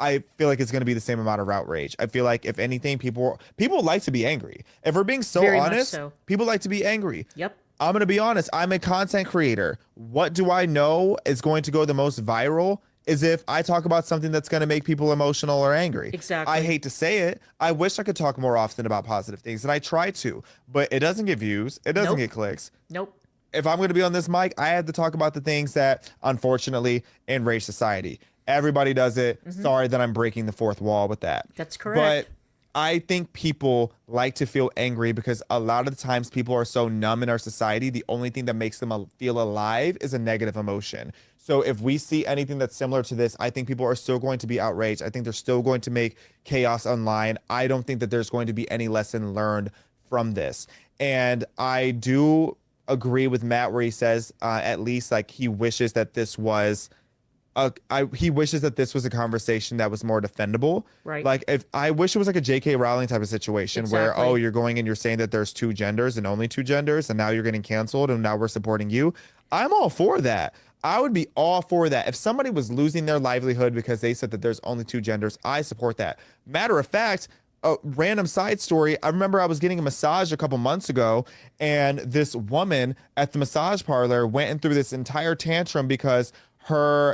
I feel like it's going to be the same amount of outrage. I feel like if anything, people like to be angry. If we're being so Very much honest, so. people like to be angry. Yep. I'm going to be honest. I'm a content creator. What do I know is going to go the most viral? Is if I talk about something that's going to make people emotional or angry. Exactly. I hate to say it. I wish I could talk more often about positive things, and I try to, but it doesn't get views. It doesn't Nope. get clicks. Nope. If I'm going to be on this mic, I have to talk about the things that, unfortunately, enrage society. Everybody does it. Sorry that I'm breaking the fourth wall with that. That's correct. But I think people like to feel angry because a lot of the times people are so numb in our society. The only thing that makes them feel alive is a negative emotion. So if we see anything that's similar to this, I think people are still going to be outraged. I think they're still going to make chaos online. I don't think that there's going to be any lesson learned from this. And I do agree with Matt where he says at least like he wishes that this was he wishes that this was a conversation that was more defendable. Right. Like if I wish it was like a J.K. Rowling type of situation where, Exactly. oh, you're going and you're saying that there's two genders and only two genders, and now you're getting canceled and now we're supporting you. I'm all for that. I would be all for that. If somebody was losing their livelihood because they said that there's only two genders, I support that. Matter of fact, a random side story. I remember I was getting a massage a couple months ago, and this woman at the massage parlor went in through this entire tantrum because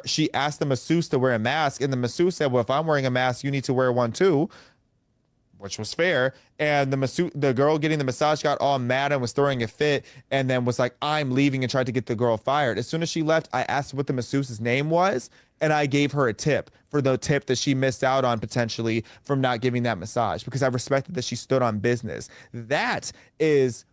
she asked the masseuse to wear a mask, and the masseuse said, well, if I'm wearing a mask, you need to wear one too, which was fair. And the girl getting the massage got all mad and was throwing a fit, and then was like, I'm leaving, and tried to get the girl fired. As soon as she left, I asked what the masseuse's name was, and I gave her a tip for the tip that she missed out on potentially from not giving that massage, because I respected that she stood on business. That is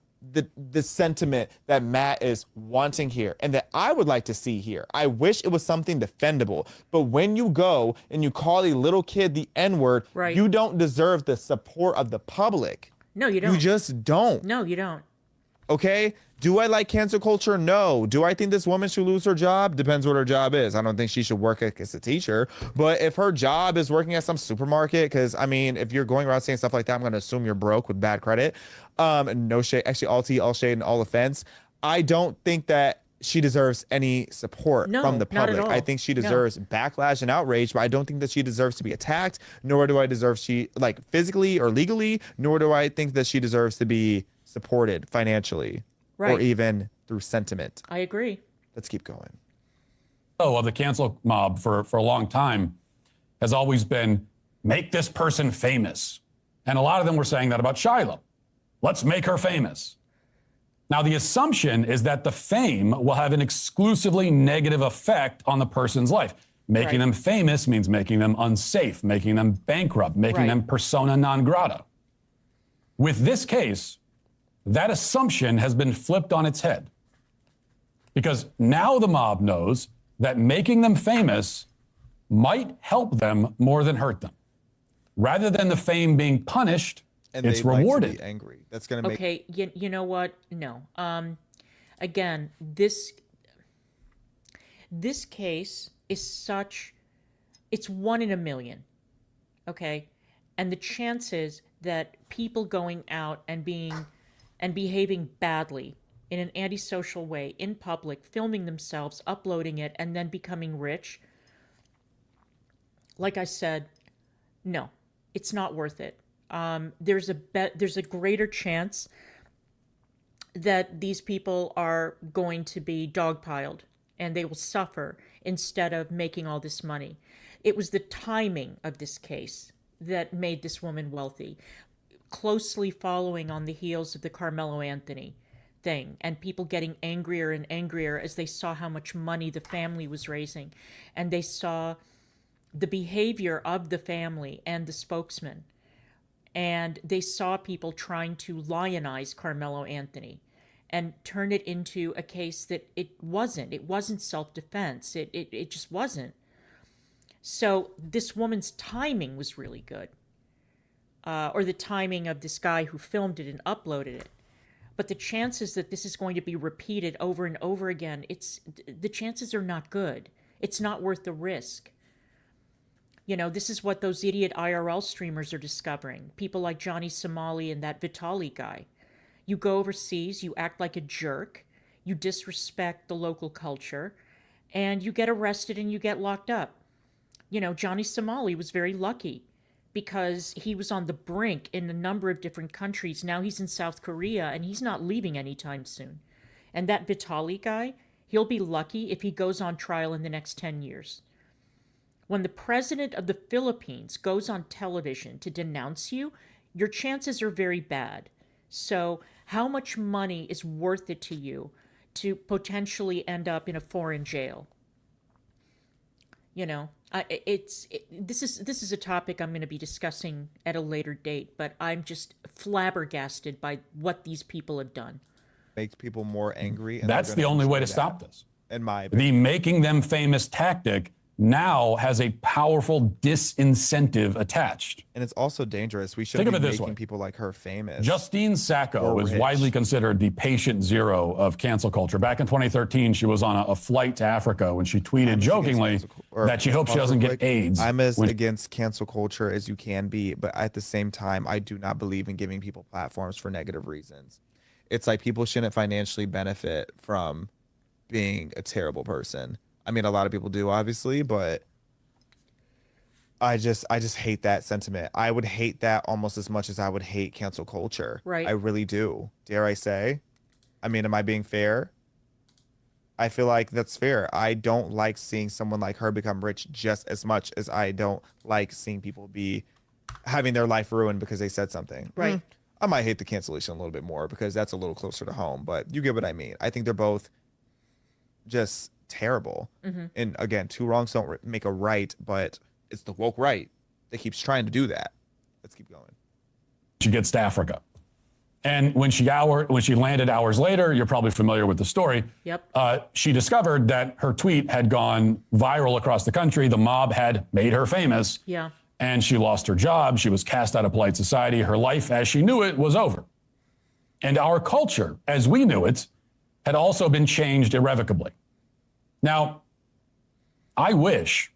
the sentiment that Matt is wanting here and that I would like to see here. I wish it was something defendable, but when you go and you call a little kid the N-word, Right. you don't deserve the support of the public. No, you don't. You just don't. No, you don't. Okay? Do I like cancel culture? No. Do I think this woman should lose her job? Depends what her job is. I don't think she should work as a teacher. But if her job is working at some supermarket, because, I mean, if you're going around saying stuff like that, I'm going to assume you're broke with bad credit. No shade. Actually, all tea, all shade, and all offense. I don't think that she deserves any support No, from the not at public. all. I think she No. deserves backlash and outrage, but I don't think that she deserves to be attacked, nor do I deserve like physically or legally, nor do I think that she deserves to be supported financially. Or Right. even through sentiment. I agree. Let's keep going. Of the cancel mob for a long time has always been make this person famous. And a lot of them were saying that about Shiloh. Let's make her famous. Now, the assumption is that the fame will have an exclusively negative effect on the person's life. Making them famous means making them unsafe, making them bankrupt, making them persona non grata. With this case, that assumption has been flipped on its head. Because now the mob knows that making them famous might help them more than hurt them. Rather than the fame being punished, And it's they'd like to rewarded. be angry. That's going to make. Okay, you know what? No. Again, this case is such, it's 1 in a million, okay? And the chances that people going out and behaving badly in an antisocial way in public, filming themselves, uploading it, and then becoming rich, like I said, no, it's not worth it. There's a greater chance that these people are going to be dogpiled and they will suffer instead of making all this money. It was the timing of this case that made this woman wealthy, closely following on the heels of the Carmelo Anthony thing, and people getting angrier and angrier as they saw how much money the family was raising, and they saw the behavior of the family and the spokesman. And they saw people trying to lionize Carmelo Anthony and turn it into a case that it wasn't. It wasn't self-defense. It just wasn't. So this woman's timing was really good. Or the timing of this guy who filmed it and uploaded it. But the chances that this is going to be repeated over and over again, the chances are not good. It's not worth the risk. You know, this is what those idiot IRL streamers are discovering. People like Johnny Somali and that Vitali guy. You go overseas, you act like a jerk, you disrespect the local culture, and you get arrested and you get locked up. You know, Johnny Somali was very lucky because he was on the brink in a number of different countries. Now he's in South Korea and he's not leaving anytime soon. And that Vitali guy, he'll be lucky if he goes on trial in the next 10 years. When the president of the Philippines goes on television to denounce you, your chances are very bad. So how much money is worth it to you to potentially end up in a foreign jail? You know, this is a topic I'm going to be discussing at a later date, but I'm just flabbergasted by what these people have done. Makes people more angry. And That's the only way to stop this. In my opinion. The making them famous tactic now has a powerful disincentive attached. And it's also dangerous. We Think shouldn't of be it this making way. people like her famous. Justine Sacco Or was rich. widely considered the patient zero of cancel culture. Back in 2013, she was on a flight to Africa when she tweeted jokingly that she hopes she doesn't get AIDS. I'm as when- against cancel culture as you can be, but at the same time, I do not believe in giving people platforms for negative reasons. It's like people shouldn't financially benefit from being a terrible person. I mean, a lot of people do, obviously, but I just hate that sentiment. I would hate that almost as much as I would hate cancel culture. Right. I really do. Dare I say? I mean, am I being fair? I feel like that's fair. I don't like seeing someone like her become rich just as much as I don't like seeing people be having their life ruined because they said something. Right. I might hate the cancellation a little bit more because that's a little closer to home, but you get what I mean. I think they're both just terrible. And again, two wrongs don't make a right, but it's the woke right that keeps trying to do that. Let's keep going. she gets to Africa. And when she landed hours later, you're probably familiar with the story. Yep. She discovered that her tweet had gone viral across the country. The mob had made her famous. Yeah. And she lost her job. She was cast out of polite society. Her life as she knew it was over. And our culture, as we knew it, had also been changed irrevocably. Now, I wish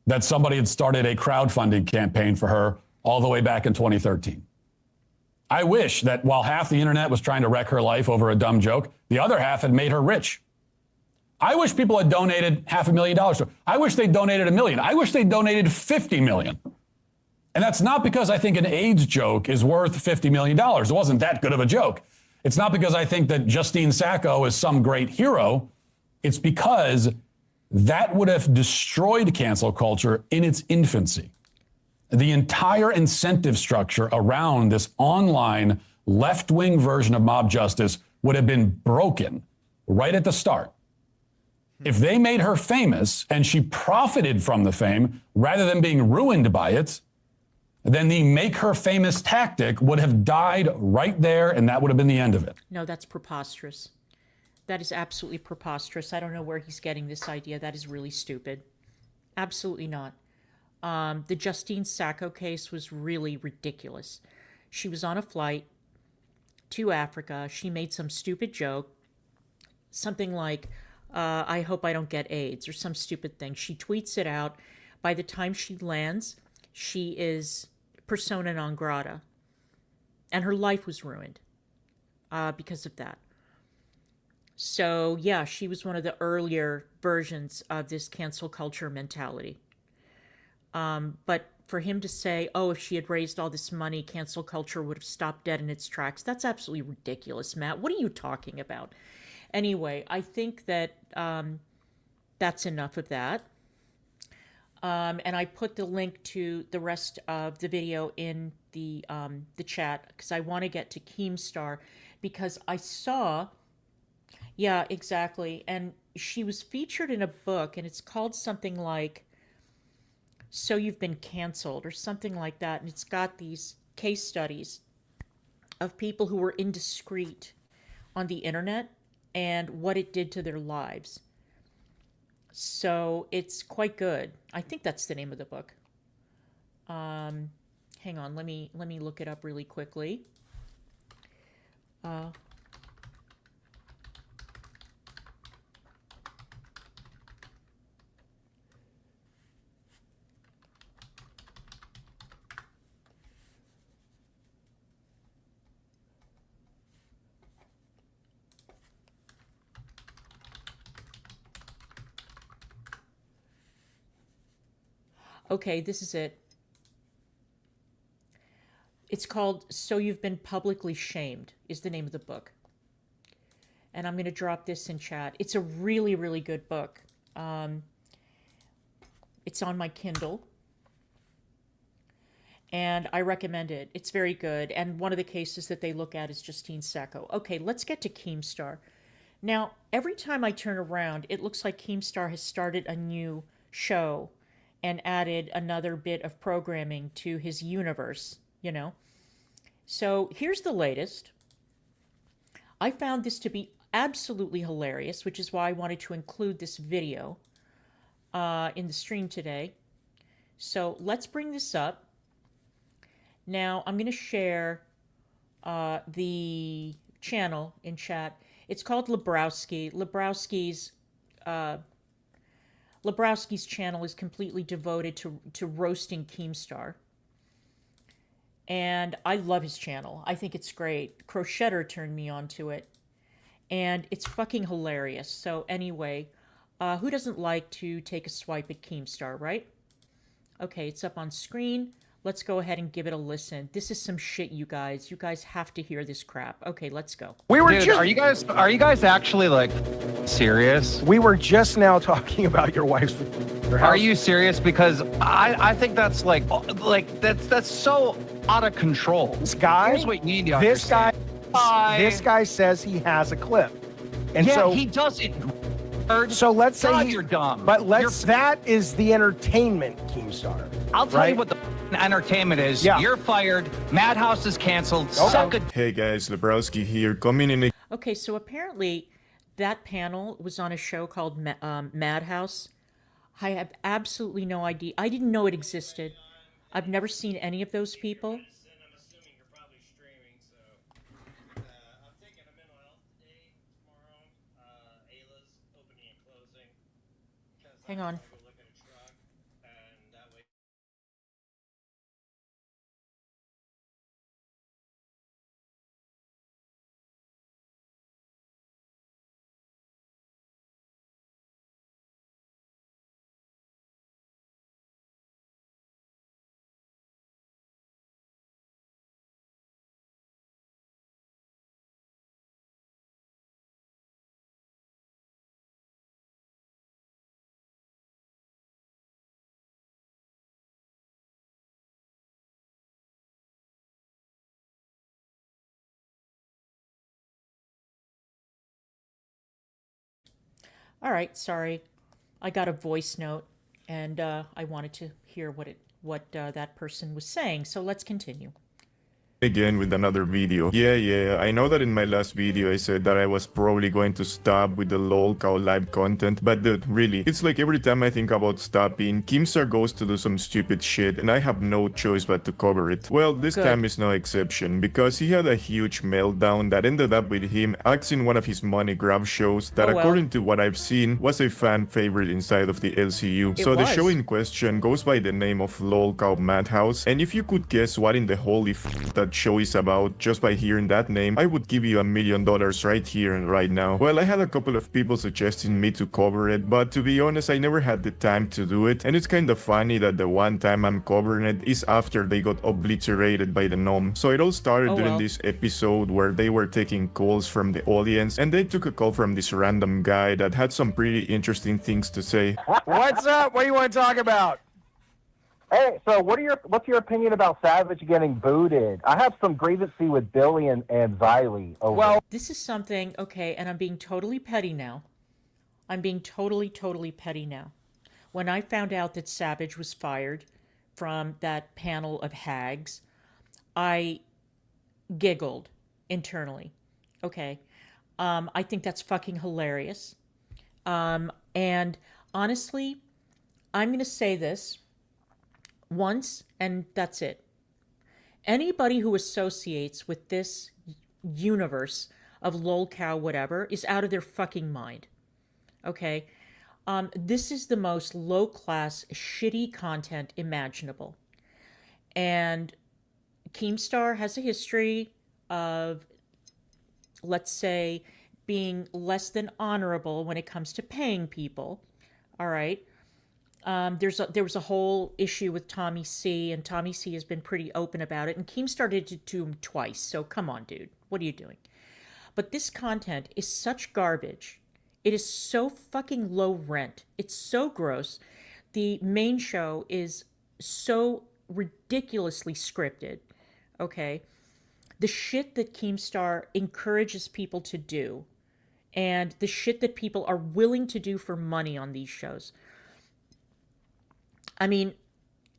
that somebody had started a crowdfunding campaign for her all the way back in 2013. I wish that while half the internet was trying to wreck her life over a dumb joke, the other half had made her rich. I wish people had donated $500,000 to her. I wish they donated $1 million. I wish they donated $50 million. And that's not because I think an AIDS joke is worth $50 million. It wasn't that good of a joke. It's not because I think that Justine Sacco is some great hero. It's because that would have destroyed cancel culture in its infancy. the entire incentive structure around this online left-wing version of mob justice would have been broken right at the start. If they made her famous and she profited from the fame rather than being ruined by it, then the make her famous tactic would have died right there, and that would have been the end of it. No, that's preposterous. That is absolutely preposterous. I don't know where he's getting this idea. That is really stupid. Absolutely not. The Justine Sacco case was really ridiculous. She was on a flight to Africa. She made some stupid joke, something like, I hope I don't get AIDS, or some stupid thing. She tweets it out. By the time she lands, she is persona non grata. And her life was ruined because of that. So, yeah, she was one of the earlier versions of this cancel culture mentality. But for him to say, oh, if she had raised all this money, cancel culture would have stopped dead in its tracks, that's absolutely ridiculous, Matt. What are you talking about? Anyway, I think that that's enough of that. And I put the link to the rest of the video in the chat because I want to get to Keemstar because I saw, yeah, exactly. And she was featured in a book and it's called something like So You've Been Canceled or something like that. And it's got these case studies of people who were indiscreet on the internet and what it did to their lives. So it's quite good. I think that's the name of the book. Hang on, let me look it up really quickly. Okay, this is it. It's called So You've Been Publicly Shamed is the name of the book. And I'm going to drop this in chat. It's a really, really good book. It's on my Kindle. And I recommend it. It's very good. And one of the cases that they look at is Justine Sacco. Okay, let's get to Keemstar. Now, every time I turn around, it looks like Keemstar has started a new show and added another bit of programming to his universe, you know. So here's the latest. I found this to be absolutely hilarious, which is why I wanted to include this video in the stream today. So let's bring this up. Now I'm going to share the channel in chat. It's called Lebrowski. Lebrowski's channel is completely devoted to roasting Keemstar. And I love his channel. I think it's great. Crochetter turned me on to it. And it's fucking hilarious. So anyway, who doesn't like to take a swipe at Keemstar, right? Okay, it's up on screen. Let's go ahead and give it a listen. This is some shit, you guys. You guys have to hear this crap. Okay, let's go. Dude, are you guys actually like serious? We were just now talking about your wife's. Are you serious? Because I think that's like that's so out of control. This guy, here's what you need to this guy, understand. this guy says he has a clip, and yeah, so he does it. So let's say God, you're dumb. But that is the entertainment, Keemstar. I'll tell you what the entertainment is. Yeah. You're fired. Madhouse is canceled. Okay. Suck a Hey guys, Lebrowski here. Coming in. Okay, so apparently that panel was on a show called Madhouse. I have absolutely no idea. I didn't know it existed. I've never seen any of those people. Hang on. All right, sorry. I got a voice note, and I wanted to hear what that person was saying. So let's continue. Again with another video. Yeah, I know that in my last video I said that I was probably going to stop with the LOL cow live content, but dude, really, it's like every time I think about stopping, Keemstar goes to do some stupid shit and I have no choice but to cover it. Well, this Good. time is no exception, because he had a huge meltdown that ended up with him axing one of his money grab shows that, Oh, well. according to what I've seen, was a fan favorite inside of the LCU. It So the was. show in question goes by the name of LOL cow Madhouse, and if you could guess what in the holy that show is about just by hearing that name, I would give you $1 million right here and right now. Well, I had a couple of people suggesting me to cover it, but to be honest, I never had the time to do it, and it's kind of funny that the one time I'm covering it is after they got obliterated by the gnome. So it all started Oh, during well. this episode where they were taking calls from the audience, and they took a call from this random guy that had some pretty interesting things to say. What's up? What do you want to talk about? Hey, so what's your opinion about Savage getting booted? I have some grievancy with Billy and Xylee over Well, This is something, okay, and I'm being totally petty now. I'm being totally petty now. When I found out that Savage was fired from that panel of hags, I giggled internally. Okay. I think that's fucking hilarious. And honestly, I'm going to say this once, and that's it. Anybody who associates with this universe of lol cow whatever is out of their fucking mind. Okay? This is the most low-class, shitty content imaginable. And Keemstar has a history of, let's say, being less than honorable when it comes to paying people. All right? There was a whole issue with Tommy C, and Tommy C has been pretty open about it, and Keemstar did it to him twice, so come on, dude. What are you doing? But this content is such garbage. It is so fucking low rent. It's so gross. The main show is so ridiculously scripted, okay? The shit that Keemstar encourages people to do, and the shit that people are willing to do for money on these shows. I mean,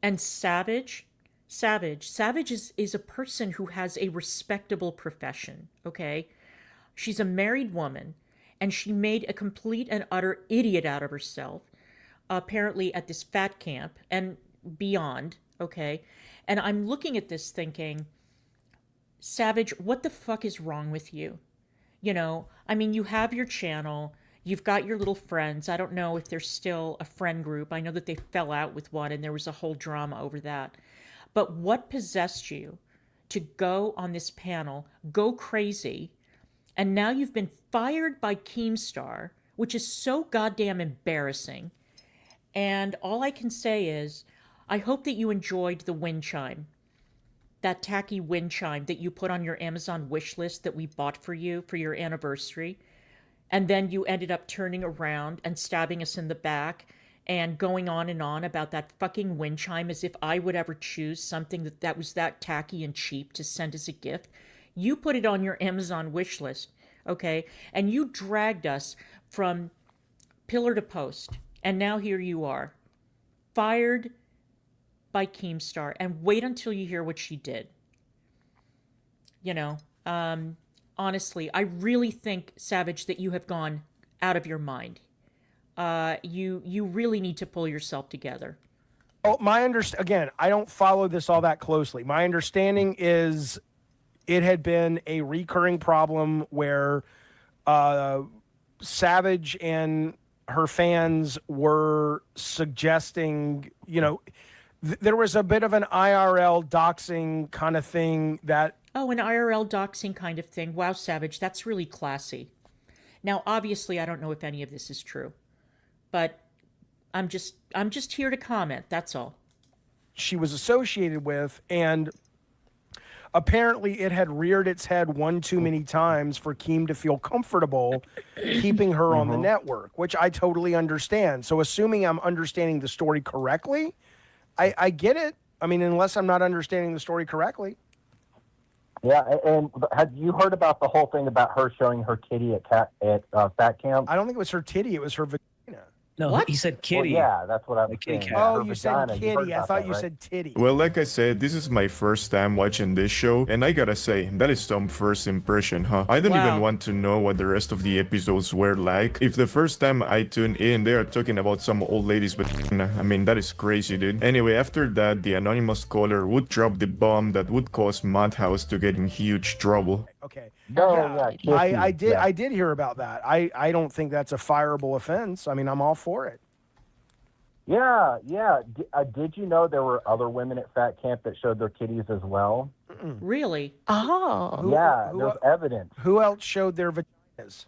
and Savage is a person who has a respectable profession, okay? She's a married woman, and she made a complete and utter idiot out of herself, apparently at this fat camp and beyond, okay? And I'm looking at this thinking, Savage, what the fuck is wrong with you? You know, I mean, you have your channel, you've got your little friends. I don't know if there's still a friend group. I know that they fell out with one and there was a whole drama over that. But what possessed you to go on this panel, go crazy, and now you've been fired by Keemstar, which is so goddamn embarrassing. And all I can say is, I hope that you enjoyed the wind chime. That tacky wind chime that you put on your Amazon wish list that we bought for you for your anniversary. And then you ended up turning around and stabbing us in the back and going on and on about that fucking wind chime as if I would ever choose something that was that tacky and cheap to send as a gift. You put it on your Amazon wish list, okay? And you dragged us from pillar to post. And now here you are, fired by Keemstar. And wait until you hear what she did. You know, honestly, I really think, Savage, that you have gone out of your mind. You really need to pull yourself together. Oh, again, I don't follow this all that closely. My understanding is it had been a recurring problem where Savage and her fans were suggesting, you know, there was a bit of an IRL doxing kind of thing that... Oh, an IRL doxing kind of thing. Wow, Savage, that's really classy. Now, obviously, I don't know if any of this is true, but I'm just here to comment, that's all. She was associated with, and apparently it had reared its head one too many times for Keem to feel comfortable keeping her on the network, which I totally understand. So assuming I'm understanding the story correctly, I get it. I mean, unless I'm not understanding the story correctly. Yeah, and have you heard about the whole thing about her showing her kitty at fat camp? I don't think it was her titty; it was her vagina. No, What? he said Well, kitty. yeah, that's what I was kitty saying. cat. Oh, Her you said vagina. You heard kitty. I about thought that, you right? said titty. Well, like I said, this is my first time watching this show, and I gotta say, that is some first impression, huh? I don't Wow. even want to know what the rest of the episodes were like. If the first time I tune in, they are talking about some old ladies, but I mean, that is crazy, dude. Anyway, after that, the anonymous caller would drop the bomb that would cause Madhouse to get in huge trouble. Okay. No, Yeah, kitty, I did. yeah. I did hear about that. I don't think that's a fireable offense. I mean, I'm all for it. Yeah. Did you know there were other women at fat camp that showed their kitties as well? Really? Who- Yeah, who- there's evidence. Who else showed their vaginas?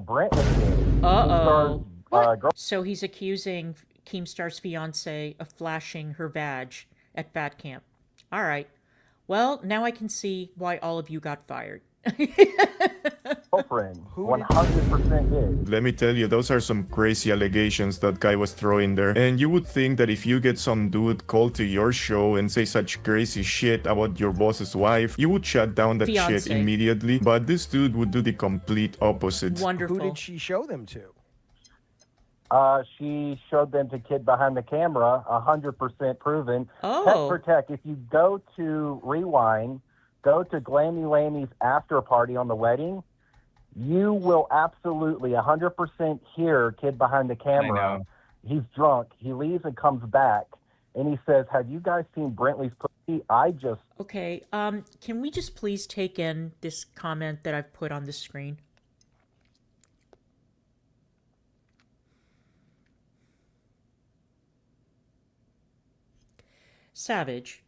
Brent was did. Uh-oh. Girl- So he's accusing Keemstar's fiance of flashing her vag at Fat Camp. All right. Well, now I can see why all of you got fired. girlfriend 100% did. Let me tell you, those are some crazy allegations that guy was throwing there. And you would think that if you get some dude called to your show and say such crazy shit about your boss's wife, you would shut down that Fiancé. shit immediately. But this dude would do the complete opposite. Wonderful. Who did she show them to? She showed them to kid behind the camera, 100% proven. Oh. Tech for tech, if you go to Rewind, go to Glammy Lammy's after party on the wedding, you will absolutely 100% hear kid behind the camera. He's drunk. He leaves and comes back, and he says, "Have you guys seen Brentley's pussy? I just..." Okay, can we just please take in this comment that I've put on the screen? Savage.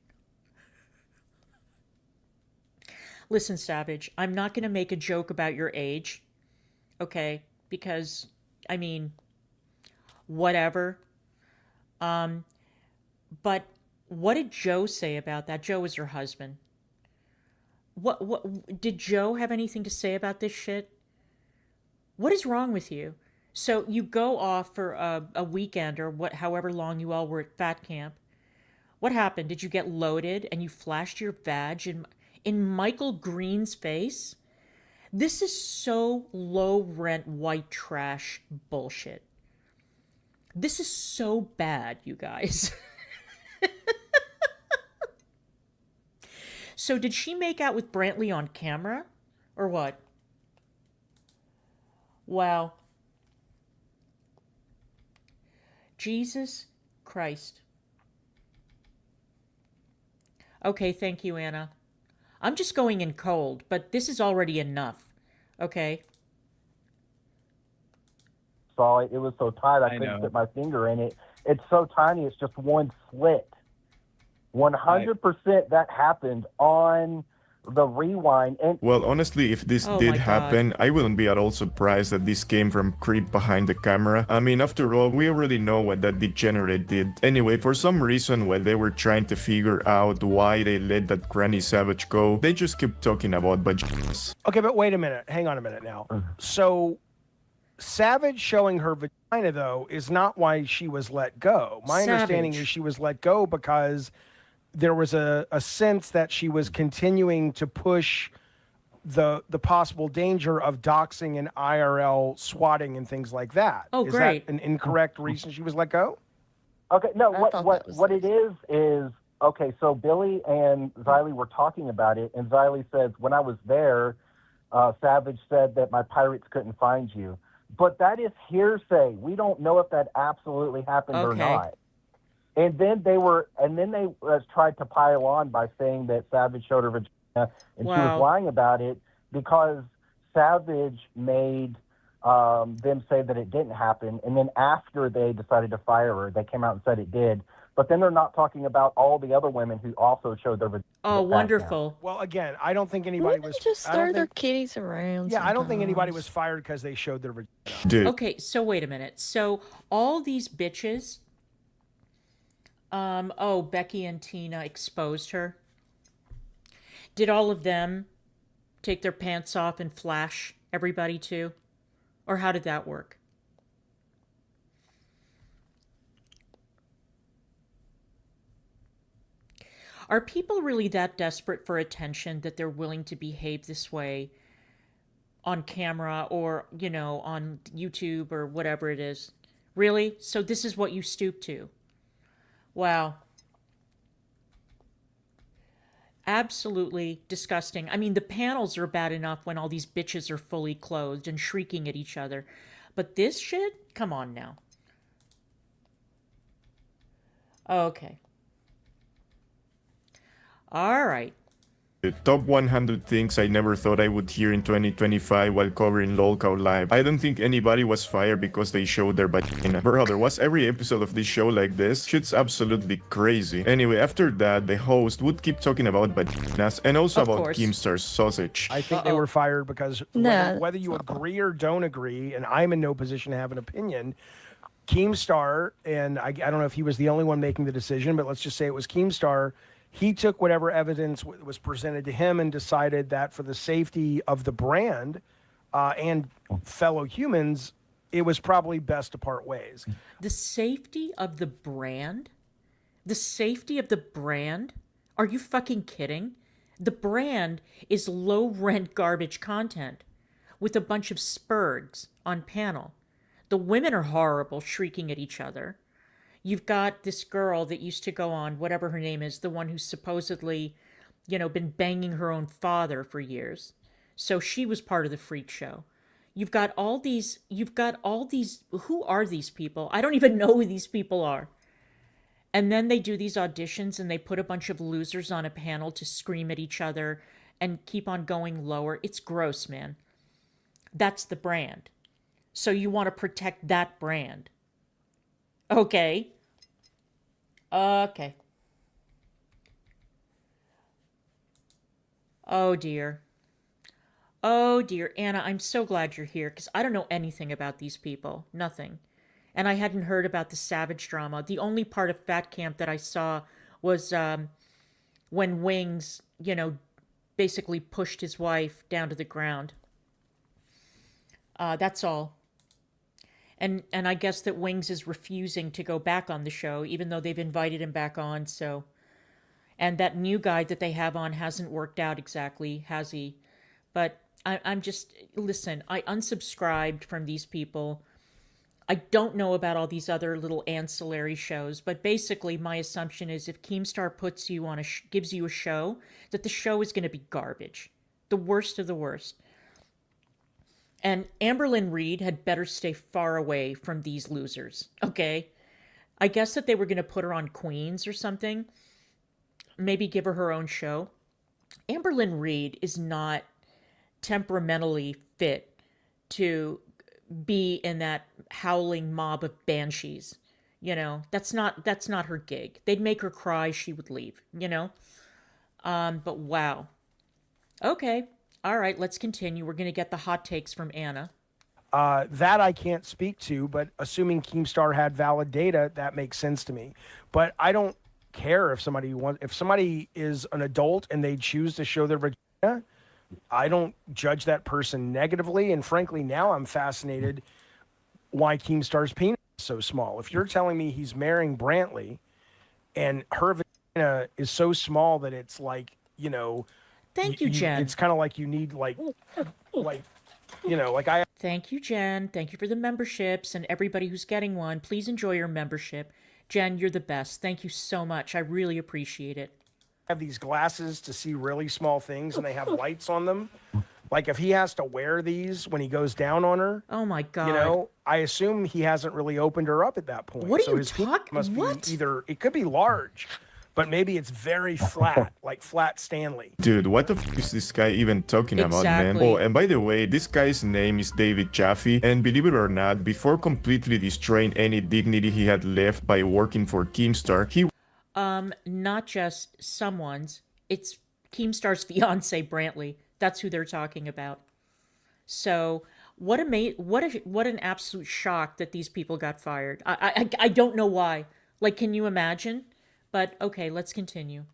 Listen, Savage, I'm not going to make a joke about your age, okay? Because, I mean, whatever. But what did Joe say about that? Joe is her husband. What did Joe have anything to say about this shit? What is wrong with you? So you go off for a weekend or however long you all were at Fat Camp. What happened? Did you get loaded and you flashed your vag in Michael Green's face? This is so low rent white trash bullshit. This is so bad, you guys. So did she make out with Brantley on camera? Or what? Wow. Jesus Christ. Okay, thank you, Anna. I'm just going in cold, but this is already enough. Okay? Saw it. It was so tight I couldn't put my finger in it. It's so tiny. It's just one slit. 100% that happened on the Rewind. And Well, honestly, if this Oh did my God. happen, I wouldn't be at all surprised that this came from creep behind the camera. I mean, after all, we already know what that degenerate did. Anyway, for some reason, while they were trying to figure out why they let that Granny Savage go, they just kept talking about vaginas. Okay, but wait a minute. Hang on a minute now. So, Savage showing her vagina, though, is not why she was let go. My understanding Savage. is she was let go because there was a sense that she was continuing to push the possible danger of doxing and IRL swatting and things like that. Oh, is great. that an incorrect reason she was let go? okay, no, I what thought what that was what it is okay. So Billy and Xylee were talking about it, and Xylee says, "When I was there, Savage said that my pirates couldn't find you." But that is hearsay. We don't know if that absolutely happened or Okay. not. And then they tried to pile on by saying that Savage showed her vagina, and she Wow. was lying about it because Savage made them say that it didn't happen. And then after they decided to fire her, they came out and said it did. But then they're not talking about all the other women who also showed their vagina. Oh, wonderful. Well, again, I don't think anybody Women was. just I don't throw their think- kitties around. Yeah, I don't think anybody sometimes. was fired because they showed their vagina. Dude. Okay, so wait a minute. So all these bitches, Becky and Tina exposed her. Did all of them take their pants off and flash everybody too? Or how did that work? Are people really that desperate for attention that they're willing to behave this way on camera or, you know, on YouTube or whatever it is? Really? So this is what you stoop to? Wow. Absolutely disgusting. I mean, the panels are bad enough when all these bitches are fully clothed and shrieking at each other. But this shit? Come on now. Okay. All right. The top 100 things I never thought I would hear in 2025 while covering LOLcow Live. I don't think anybody was fired because they showed their vagina. Brother, was every episode of this show like this? Shit's absolutely crazy. Anyway, after that, the host would keep talking about vaginas and also Of about course. Keemstar's sausage. I think they were fired because No. whether you agree or don't agree, and I'm in no position to have an opinion, Keemstar, and I don't know if he was the only one making the decision, but let's just say it was Keemstar. He took whatever evidence was presented to him and decided that for the safety of the brand and fellow humans, it was probably best to part ways. The safety of the brand? The safety of the brand? Are you fucking kidding? The brand is low rent garbage content with a bunch of spurgs on panel. The women are horrible, shrieking at each other. You've got this girl that used to go on, whatever her name is, the one who's supposedly, you know, been banging her own father for years. So she was part of the freak show. You've got all these, who are these people? I don't even know who these people are. And then they do these auditions and they put a bunch of losers on a panel to scream at each other and keep on going lower. It's gross, man. That's the brand. So you want to protect that brand. Okay. Okay. Oh dear. Oh dear. Anna, I'm so glad you're here because I don't know anything about these people. Nothing. And I hadn't heard about the Savage drama. The only part of Fat Camp that I saw was when Wings, you know, basically pushed his wife down to the ground. That's all. And I guess that Wings is refusing to go back on the show, even though they've invited him back on, so... And that new guy that they have on hasn't worked out exactly, has he? But I'm just... Listen, I unsubscribed from these people. I don't know about all these other little ancillary shows, but basically my assumption is if Keemstar puts you on gives you a show, that the show is going to be garbage. The worst of the worst. And Amberlynn Reed had better stay far away from these losers, okay? I guess that they were going to put her on Queens or something. Maybe give her own show. Amberlynn Reed is not temperamentally fit to be in that howling mob of banshees. You know, that's not her gig. They'd make her cry, she would leave, you know? But wow. Okay. All right, let's continue. We're going to get the hot takes from Anna. That I can't speak to, but assuming Keemstar had valid data, that makes sense to me. But I don't care if somebody is an adult and they choose to show their vagina. I don't judge that person negatively. And frankly, now I'm fascinated why Keemstar's penis is so small. If you're telling me he's marrying Brantley and her vagina is so small that it's like, you know... Thank you, Jen. It's kind of like you need like, you know, like I... Thank you, Jen. Thank you for the memberships and everybody who's getting one. Please enjoy your membership. Jen, you're the best. Thank you so much. I really appreciate it. have these glasses to see really small things and they have lights on them. Like if he has to wear these when he goes down on her. Oh my God. You know, I assume he hasn't really opened her up at that point. What are you his penis talking? must What? be either, it could be large, but maybe it's very flat, like Flat Stanley. Dude, what the f is this guy even talking about, man? Exactly. Oh, and by the way, this guy's name is David Jaffe, and believe it or not, before completely destroying any dignity he had left by working for Keemstar, he Not just someone's. It's Keemstar's fiance, Brantley. That's who they're talking about. So what an absolute shock that these people got fired. I don't know why. Like, can you imagine? But okay, let's continue.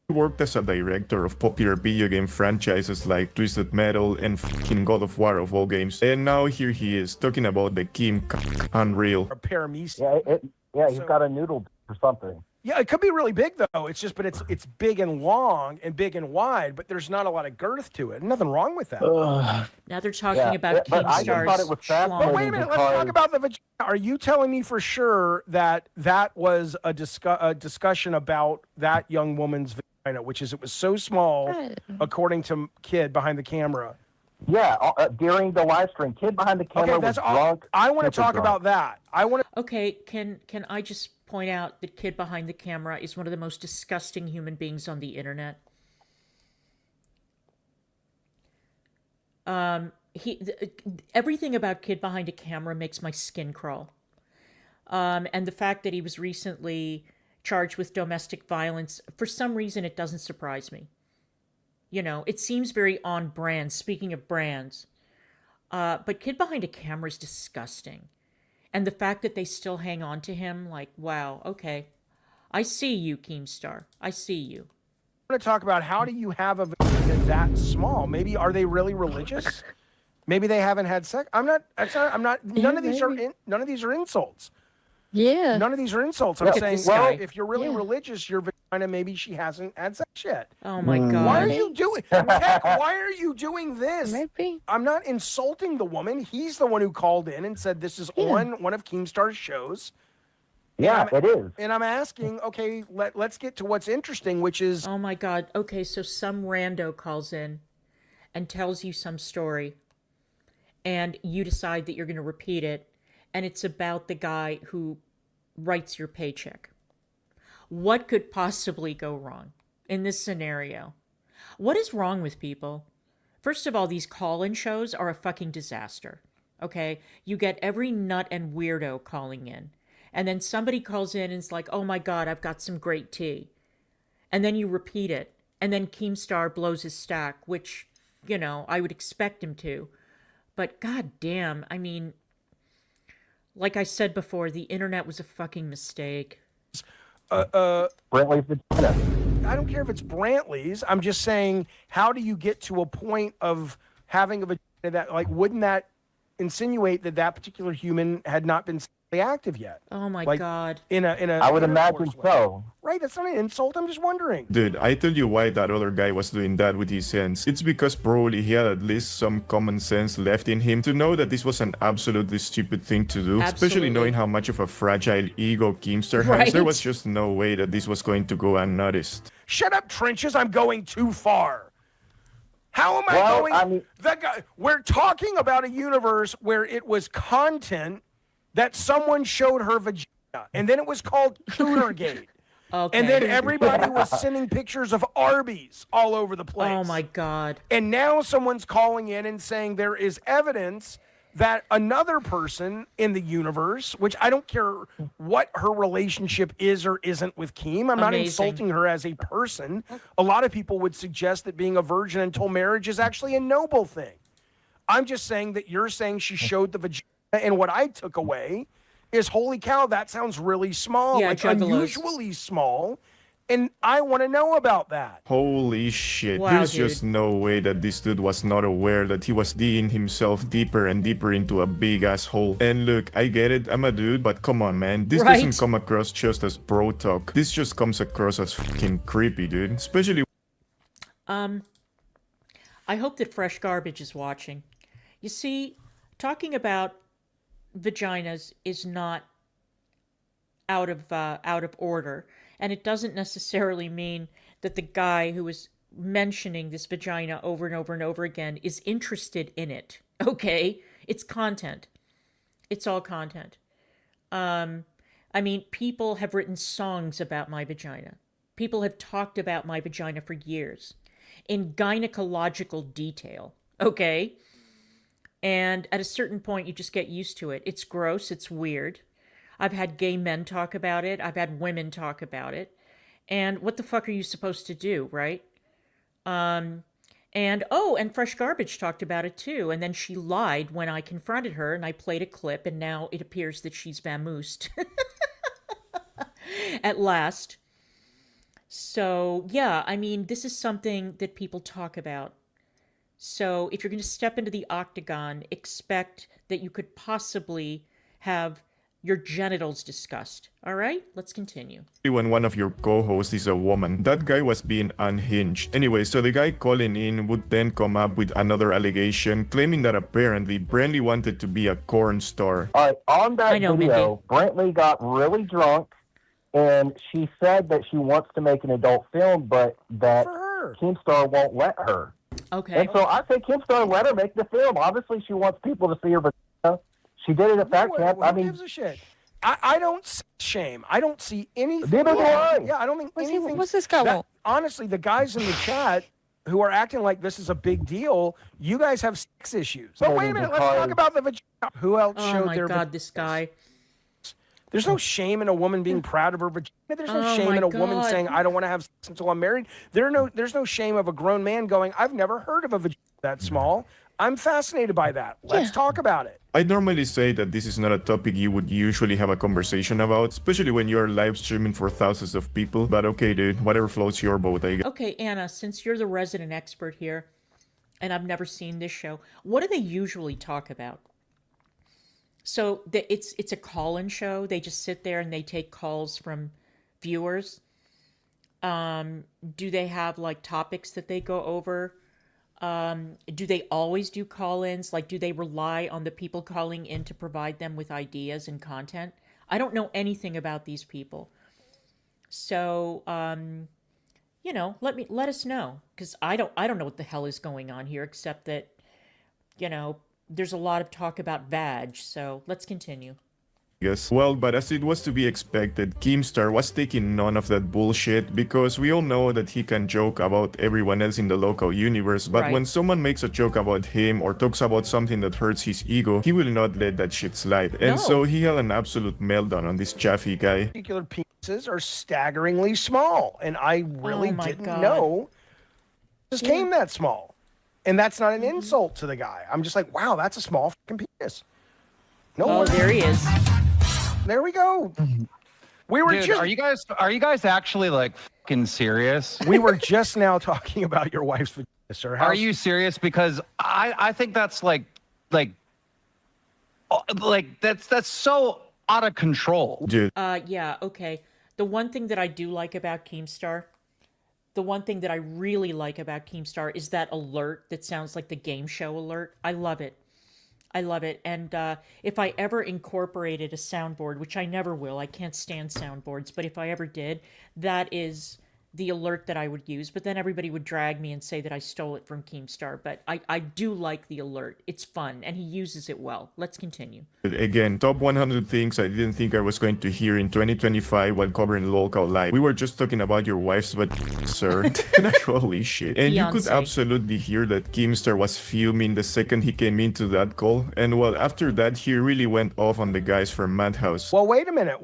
worked as a director of popular video game franchises like Twisted Metal and fucking God of War of all games. And now here he is talking about the Kim Unreal. Or Paramecia. Yeah, he's got a noodle or something. Yeah, it could be really big though. It's just, but it's big and long and big and wide, but there's not a lot of girth to it. Nothing wrong with that. Now they're talking about but I just Keemstar's thought it was fascinating. But wait a minute, let's talk about the vagina. Are you telling me for sure that that was a discussion about that young woman's vagina, which is it was so small, according to kid behind the camera? Yeah, during the live stream, kid behind the camera was drunk. I want to super talk drunk. about that. I want to. Okay, can I just point out that kid behind the camera is one of the most disgusting human beings on the internet? Everything about kid behind a camera makes my skin crawl. And the fact that he was recently charged with domestic violence, for some reason, it doesn't surprise me. You know, it seems very on brand, speaking of brands. But kid behind a camera is disgusting. And the fact that they still hang on to him, like, wow, okay. I see you, Keemstar. I see you. I want to talk about how do you have a vagina that small? Maybe are they really religious? Maybe they haven't had sex. I'm not. None of these are insults. Yeah. None of these are insults. I'm saying, this well, guy. if you're really religious, your vagina, maybe she hasn't had sex yet. Oh my God. Why are you doing? Tech, why are you doing this? Maybe. I'm not insulting the woman. He's the one who called in and said this is on one of Keemstar's shows. Yeah, it is. And I'm asking, okay, let's get to what's interesting, which is Oh my God. Okay, so some rando calls in and tells you some story, and you decide that you're going to repeat it, and it's about the guy who writes your paycheck. What could possibly go wrong in this scenario? What is wrong with people? First of all, these call-in shows are a fucking disaster. Okay? You get every nut and weirdo calling in. And then somebody calls in and is like, oh my God, I've got some great tea. And then you repeat it. And then Keemstar blows his stack, which, you know, I would expect him to. But god damn, I mean, like I said before, the internet was a fucking mistake. Brantley's vagina. I don't care if it's Brantley's. I'm just saying, how do you get to a point of having a vagina that, like, wouldn't that insinuate that that particular human had not been sexually active yet? Oh my Like, God. In a I would imagine intercourse way. so. Right, that's not an insult. I'm just wondering. Dude, I tell you why that other guy was doing that with his hands. It's because probably he had at least some common sense left in him to know that this was an absolutely stupid thing to do, Absolutely. especially knowing how much of a fragile ego Keemstar has. Right. There was just no way that this was going to go unnoticed. Shut up, Trenches. I'm going too far. How am I Well, going? I mean- the guy, we're talking about a universe where it was content that someone showed her vagina, and then it was called Cootergate. Okay. And then everybody was sending pictures of Arby's all over the place. Oh my God. And now someone's calling in and saying there is evidence that another person in the universe, which I don't care what her relationship is or isn't with Keem, I'm not Amazing. insulting her as a person. A lot of people would suggest that being a virgin until marriage is actually a noble thing. I'm just saying that you're saying she showed the vagina, and what I took away is, holy cow, that sounds really small, Yeah, like juggalos. unusually small, and I want to know about that. Holy shit, Wow, there's dude. just no way that this dude was not aware that he was digging himself deeper and deeper into a big asshole. And look, I get it, I'm a dude, but come on, man, this Right. doesn't come across just as bro talk. This just comes across as fucking creepy, dude. Especially I hope that Fresh Garbage is watching. You see, talking about vaginas is not out of order, and it doesn't necessarily mean that the guy who is mentioning this vagina over and over and over again is interested in it. Okay, it's content. It's all content. I mean, people have written songs about my vagina. People have talked about my vagina for years in gynecological detail. Okay. And at a certain point, you just get used to it. It's gross. It's weird. I've had gay men talk about it. I've had women talk about it. And what the fuck are you supposed to do, right? And Fresh Garbage talked about it too. And then she lied when I confronted her, and I played a clip, and now it appears that she's vamoosed. At last. So, yeah, I mean, this is something that people talk about. So if you're going to step into the octagon, expect that you could possibly have your genitals disgust. All right, let's continue. When one of your co-hosts is a woman. That guy was being unhinged. Anyway, so the guy calling in would then come up with another allegation claiming that apparently Brantley wanted to be a porn star. All right, on that I know, video, Brantley got really drunk, and she said that she wants to make an adult film, but that For her. Keemstar won't let her. Okay. And so I say Keemstar let her make the film. Obviously, she wants people to see her vagina. She did it at Fat Camp. I Who mean, gives a shit? I don't see shame. I don't see anything. Neither do I. Yeah, I don't think anything. What's this guy want? Honestly, the guys in the chat who are acting like this is a big deal, you guys have sex issues. But wait a minute, let's talk about the vagina. Who else Oh showed my their God, this guy. There's no shame in a woman being proud of her vagina. There's no Oh shame my in a woman God. saying, I don't want to have sex until I'm married. There's no shame of a grown man going, I've never heard of a vagina that small. I'm fascinated by that. Let's talk about it. I normally say that this is not a topic you would usually have a conversation about, especially when you're live streaming for thousands of people. But okay, dude, whatever floats your boat, I guess. Okay, Anna, since you're the resident expert here, and I've never seen this show, what do they usually talk about? So it's a call-in show. They just sit there and they take calls from viewers. Do they have like topics that they go over? Do they always do call-ins? Like, do they rely on the people calling in to provide them with ideas and content? I don't know anything about these people. So, you know, let us know, because I don't know what the hell is going on here, except that, you know, there's a lot of talk about vag. So let's continue. Well, but as it was to be expected, Keemstar was taking none of that bullshit because we all know that he can joke about everyone else in the local universe, but Right. when someone makes a joke about him or talks about something that hurts his ego, he will not let that shit slide. And No. so he had an absolute meltdown on this Chaffee guy. Particular penises are staggeringly small, and I really Oh my didn't God. know it just came that small. And that's not an insult to the guy. I'm just like, wow, that's a small fucking penis. No Oh, wonder. there he is. There we go. We were Dude, just are you guys actually like fucking serious? we were just now talking about your wife's vagina, sir. Are you serious? Because I think that's like that's so out of control. Dude, Yeah, okay. The one thing that I do like about Keemstar, the one thing that I really like about Keemstar is that alert that sounds like the game show alert. I love it. I love it. And if I ever incorporated a soundboard, which I never will, I can't stand soundboards, but if I ever did, that is the alert that I would use. But then everybody would drag me and say that I stole it from Keemstar. But I do like the alert. It's fun, and he uses it well. Let's continue. again, top 100 things I didn't think I was going to hear in 2025 while covering local live. We were just talking about your wife's, but sir, holy shit. And you could Beyonce. absolutely hear that Keemstar was fuming the second he came into that call. And well, after that, he really went off on the guys from Madhouse. Well, wait a minute.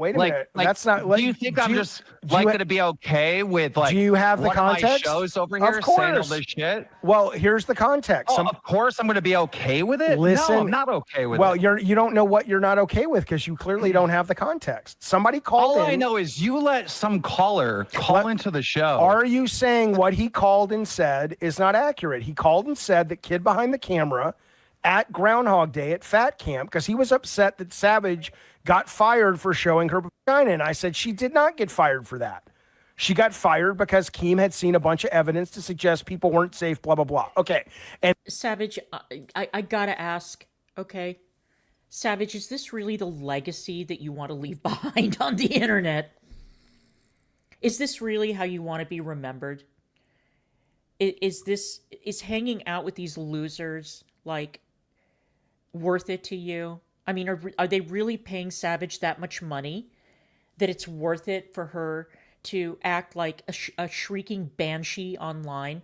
That's not. Do you think I'm just do you going to be okay with like? do you have the one of my context? shows over Of here saying all course. this shit? Well, here's the context. Oh, of course I'm going to be okay with it. Listen, no, I'm not okay with well, it. you don't know what you're not okay with because you clearly don't have the context. Somebody called All in. I know is you let some caller call into the show. Are you saying what he called and said is not accurate? He called and said that kid behind the camera at Groundhog Day at Fat Camp because he was upset that Savage got fired for showing her vagina. And I said she did not get fired for that. She got fired because Keem had seen a bunch of evidence to suggest people weren't safe, blah, blah, blah. Okay. And Savage, I gotta ask, okay? Savage, is this really the legacy that you want to leave behind on the internet? Is this really how you want to be remembered? Is hanging out with these losers, like, worth it to you? I mean, are they really paying Savage that much money that it's worth it for her to act like a shrieking banshee online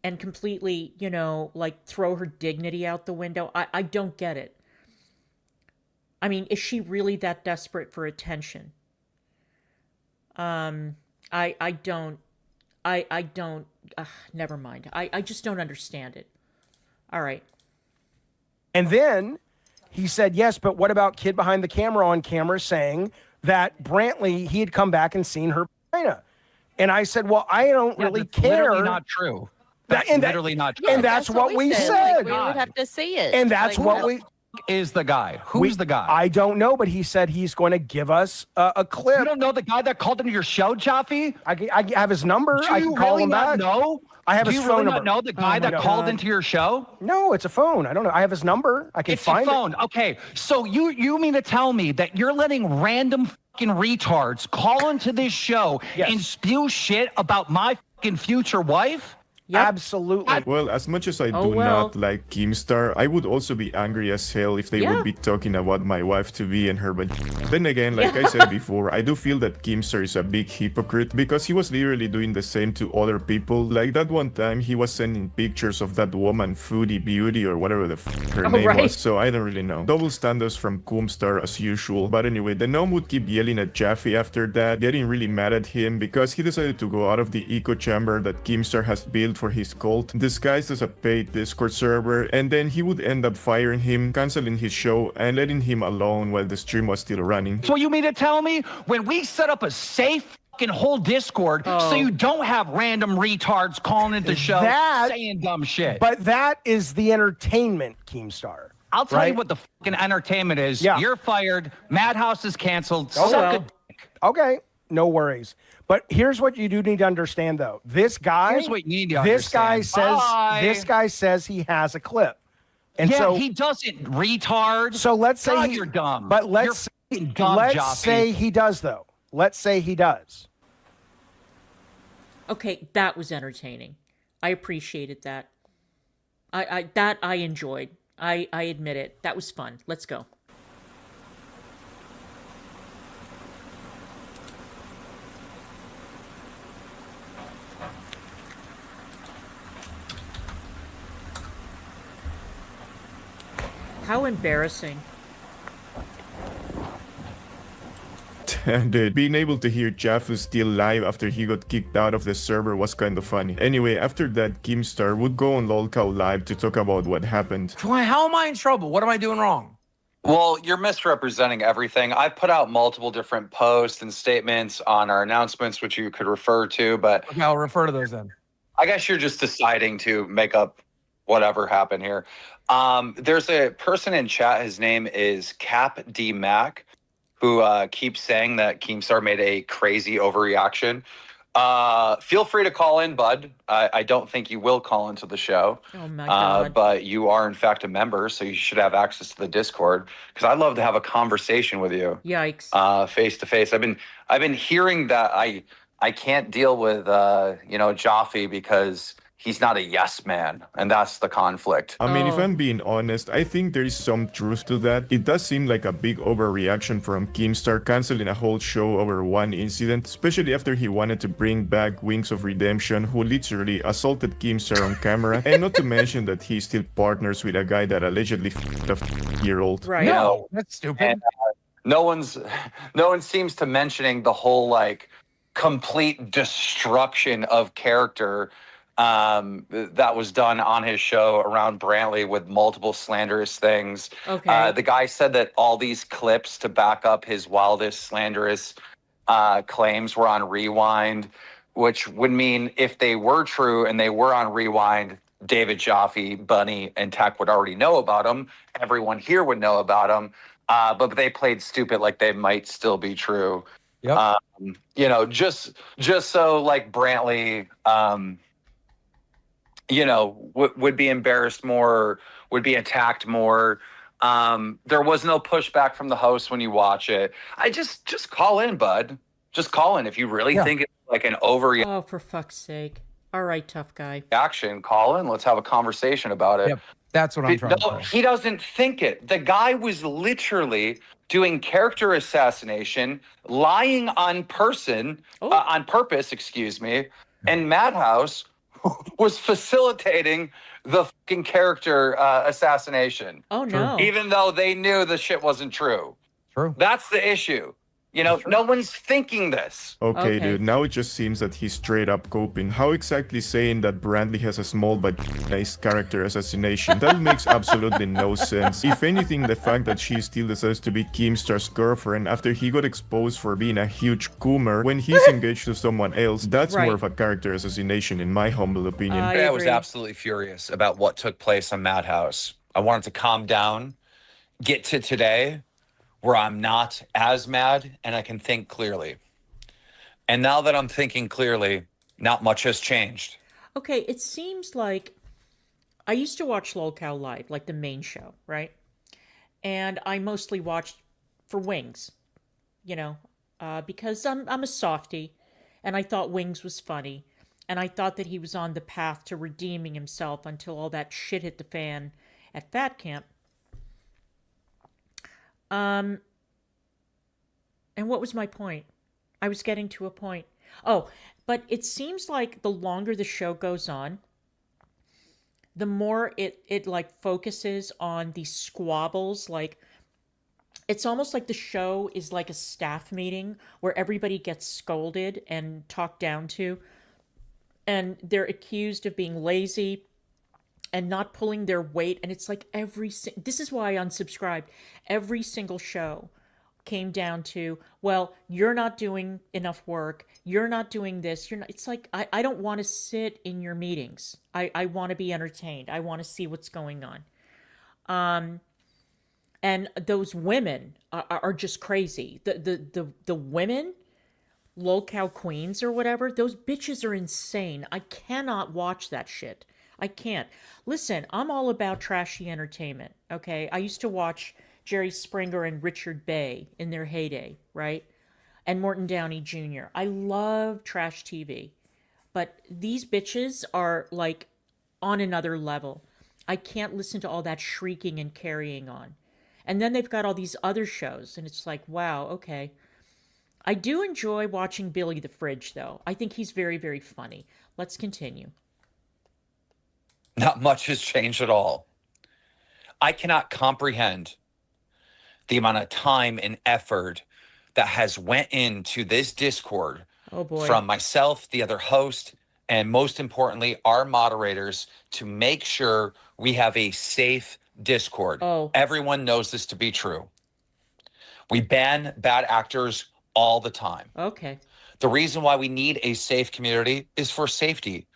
and completely, you know, like throw her dignity out the window? I don't get it. I mean, is she really that desperate for attention? I don't, never mind. I just don't understand it. All right. And then he said, yes, but what about kid behind the camera on camera saying that Brantley, he had come back and seen her vagina? And I said, well, I don't really that's care. Literally not true. That's literally not true. And that's what we said. We would have to see it. And that's Like, what no. we is the guy? Who's the guy? I don't know, but he said he's going to give us a clip. You don't know the guy that called into your show, Jaffe? I have his number. Do I you can call really him not back. know? I have Do his you phone really number. not know the guy that called into your show? No, it's a phone. I don't know. I have his number. I can It's find a phone. Okay, so you mean to tell me that you're letting random fucking retards call into this show and spew shit about my fucking future wife? Absolutely. Well, as much as I do not like Keemstar, I would also be angry as hell if they would be talking about my wife to be and her. But then again, like I said before, I do feel that Keemstar is a big hypocrite because he was literally doing the same to other people. Like that one time, he was sending pictures of that woman, Foodie Beauty or whatever the her name was. So I don't really know. Double standards from Keemstar as usual. But anyway, the gnome would keep yelling at Jaffe after that, getting really mad at him because he decided to go out of the echo chamber that Keemstar has built for his cult, disguised as a paid Discord server, and then he would end up firing him, canceling his show, and letting him alone while the stream was still running. So you mean to tell me when we set up a safe fucking whole Discord so you don't have random retards calling into the show saying dumb shit? But that is the entertainment, Keemstar. I'll tell you what the fucking entertainment is. Yeah. You're fired. Madhouse is canceled. Oh, Suck well. a dick. Okay, no worries. But here's what you do need to understand, though. This guy, Here's what you need to this guy understand. says, Bye. this guy says he has a clip, and yeah, so he doesn't, retard. So let's say you're dumb. But let's You're fucking dumb, let's Jaffe. say he does, though. Let's say he does. Okay, that was entertaining. I appreciated that. I enjoyed. I admit it. That was fun. Let's go. How embarrassing. And being able to hear Jaffe still live after he got kicked out of the server was kind of funny. Anyway, after that, Keemstar would go on LOLcow Live to talk about what happened. How am I in trouble? What am I doing wrong? Well, you're misrepresenting everything. I've put out multiple different posts and statements on our announcements, which you could refer to, but Okay, I'll refer to those then. I guess you're just deciding to make up whatever happened here. There's a person in chat, his name is Cap D Mac, who keeps saying that Keemstar made a crazy overreaction. Feel free to call in, bud. I don't think you will call into the show. Oh my God. But you are in fact a member, so you should have access to the Discord. Because I'd love to have a conversation with you. Yikes. Face to face. I've been hearing that I can't deal with Jaffe because he's not a yes man, and that's the conflict. I mean, if I'm being honest, I think there is some truth to that. It does seem like a big overreaction from Keemstar canceling a whole show over one incident, especially after he wanted to bring back Wings of Redemption, who literally assaulted Keemstar on camera, and not to mention that he still partners with a guy that allegedly f***ed a 5-year-old. Right. No, that's stupid. And, no one seems to mentioning the whole like complete destruction of character that was done on his show around Brantley with multiple slanderous things. Okay. The guy said that all these clips to back up his wildest slanderous claims were on Rewind, which would mean if they were true and they were on Rewind, David Jaffe, Bunny, and Tech would already know about them. Everyone here would know about them. But they played stupid like they might still be true. Yep. Just so like Brantley would be embarrassed more, would be attacked more. There was no pushback from the host when you watch it. I just call in, bud. Just call in if you really think it's like an overreaction. Oh, for fuck's sake. All right, tough guy. Call in. Let's have a conversation about it. Yep, that's what I'm trying to say. He doesn't think it. The guy was literally doing character assassination, lying on purpose, excuse me, and Madhouse was facilitating the fucking character assassination. Oh, no. Even though they knew the shit wasn't true. True. That's the issue. No one's thinking this. Okay, dude, now it just seems that he's straight up coping. How exactly saying that Brantley has a small but nice character assassination? That makes absolutely no sense. If anything, the fact that she still decides to be Keemstar's girlfriend after he got exposed for being a huge coomer when he's engaged to someone else, that's more of a character assassination in my humble opinion. I was absolutely furious about what took place on Madhouse. I wanted to calm down get to today where I'm not as mad and I can think clearly. And now that I'm thinking clearly, not much has changed. Okay, it seems like I used to watch LOLCOW Live, like the main show, right? And I mostly watched for Wings, because I'm a softie, and I thought Wings was funny, and I thought that he was on the path to redeeming himself until all that shit hit the fan at Fat Camp. And what was my point? I was getting to a point. Oh, but it seems like the longer the show goes on, the more it like focuses on these squabbles. Like, it's almost like the show is like a staff meeting where everybody gets scolded and talked down to, and they're accused of being lazy and not pulling their weight. And it's like this is why I unsubscribed. Every single show came down to, well, you're not doing enough work. You're not doing this. It's like, I don't want to sit in your meetings. I want to be entertained. I want to see what's going on. And those women are just crazy. The women, LOLCOW queens or whatever, those bitches are insane. I cannot watch that shit. I can't. Listen, I'm all about trashy entertainment, okay? I used to watch Jerry Springer and Richard Bay in their heyday, right? And Morton Downey Jr. I love trash TV. But these bitches are like on another level. I can't listen to all that shrieking and carrying on. And then they've got all these other shows, and it's like, wow, okay. I do enjoy watching Billy the Fridge, though. I think he's very, very funny. Let's continue. Not much has changed at all. I cannot comprehend the amount of time and effort that has went into this Discord from myself, the other host, and most importantly, our moderators, to make sure we have a safe Discord. Everyone knows this to be true. We ban bad actors all the time. Okay. The reason why we need a safe community is for safety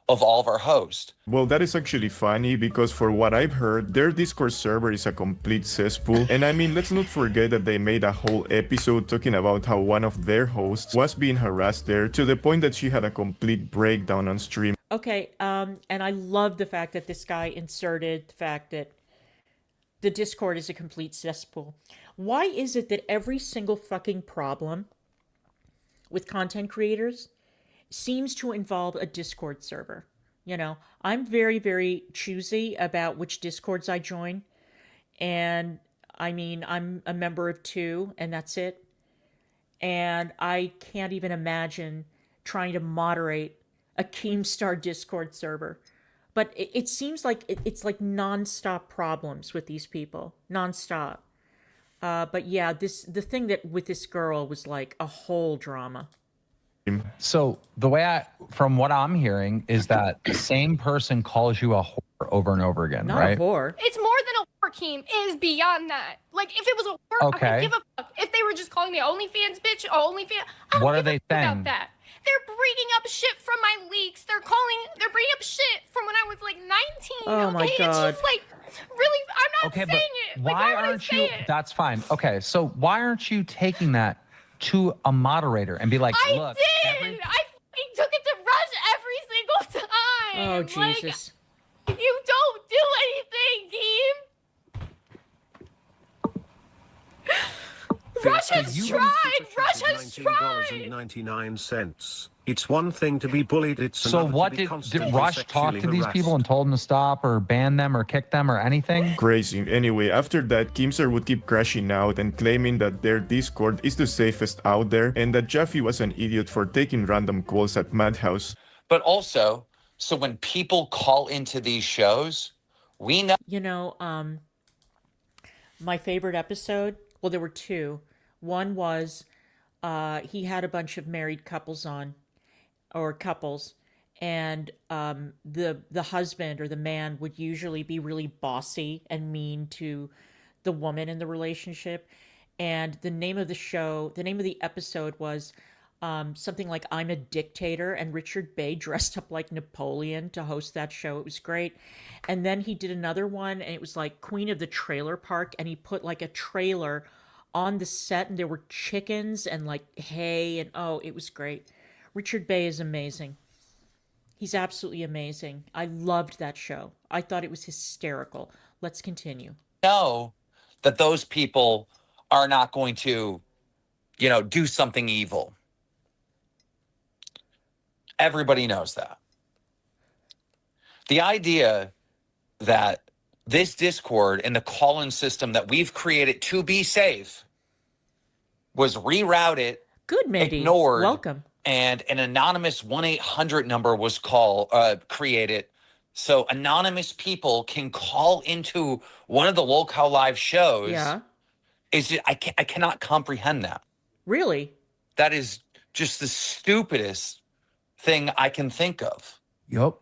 of all of our hosts. Well, that is actually funny because for what I've heard, their Discord server is a complete cesspool. And I mean, let's not forget that they made a whole episode talking about how one of their hosts was being harassed there to the point that she had a complete breakdown on stream. Okay, and I love the fact that this guy inserted the fact that the Discord is a complete cesspool. Why is it that every single fucking problem with content creators seems to involve a Discord server? I'm very, very choosy about which Discords I join. And I mean, I'm a member of 2, and that's it. And I can't even imagine trying to moderate a Keemstar Discord server. But it seems like it's like nonstop problems with these people. Nonstop. But yeah, the thing that with this girl was like a whole drama. So the way from what I'm hearing is that the same person calls you a whore over and over again, Not right? a whore. It's more than a whore, Keem. It is beyond that. Like, if it was a whore, I Okay. would give a fuck. If they were just calling me OnlyFans bitch, OnlyFans, I don't What are give a they fuck about saying? that. They're bringing up shit from my leaks. They're bringing up shit from when I was like 19. Oh my okay? God. It's just like, really, I'm not Okay, saying but it. Like, why would I aren't say you? it? That's fine. Okay, so why aren't you taking that to a moderator and be like, I look, did. every- I fucking took it to Rush every single time. Oh, Jesus. Like, you don't do anything, Keem. Rush has tried. Rush has tried. $19.99. It's one thing to be bullied. It's So another what to be did constantly Rush talk sexually to these harassed. people and told them to stop or ban them or kick them or anything? Crazy. Anyway, after that, Keemstar would keep crashing out and claiming that their Discord is the safest out there and that Jaffe was an idiot for taking random calls at Madhouse. But also, so when people call into these shows, we know. My favorite episode, well, there were 2. One was he had a bunch of married couples on, or couples, and the husband or the man would usually be really bossy and mean to the woman in the relationship. And the name of the episode was something like I'm a Dictator, and Richard Bay dressed up like Napoleon to host that show. It was great. And then he did another one, and it was like Queen of the Trailer Park, and he put like a trailer on the set, and there were chickens and like hay, and oh, it was great. Richard Bay is amazing. He's absolutely amazing. I loved that show. I thought it was hysterical. Let's continue. Know that those people are not going to, do something evil. Everybody knows that. The idea that this Discord and the call-in system that we've created to be safe was rerouted, good, Mindy, ignored, welcome, and an anonymous 1-800 number was created, so anonymous people can call into one of the Lolcow Live shows. Yeah, I cannot comprehend that. Really, that is just the stupidest thing I can think of. Yup.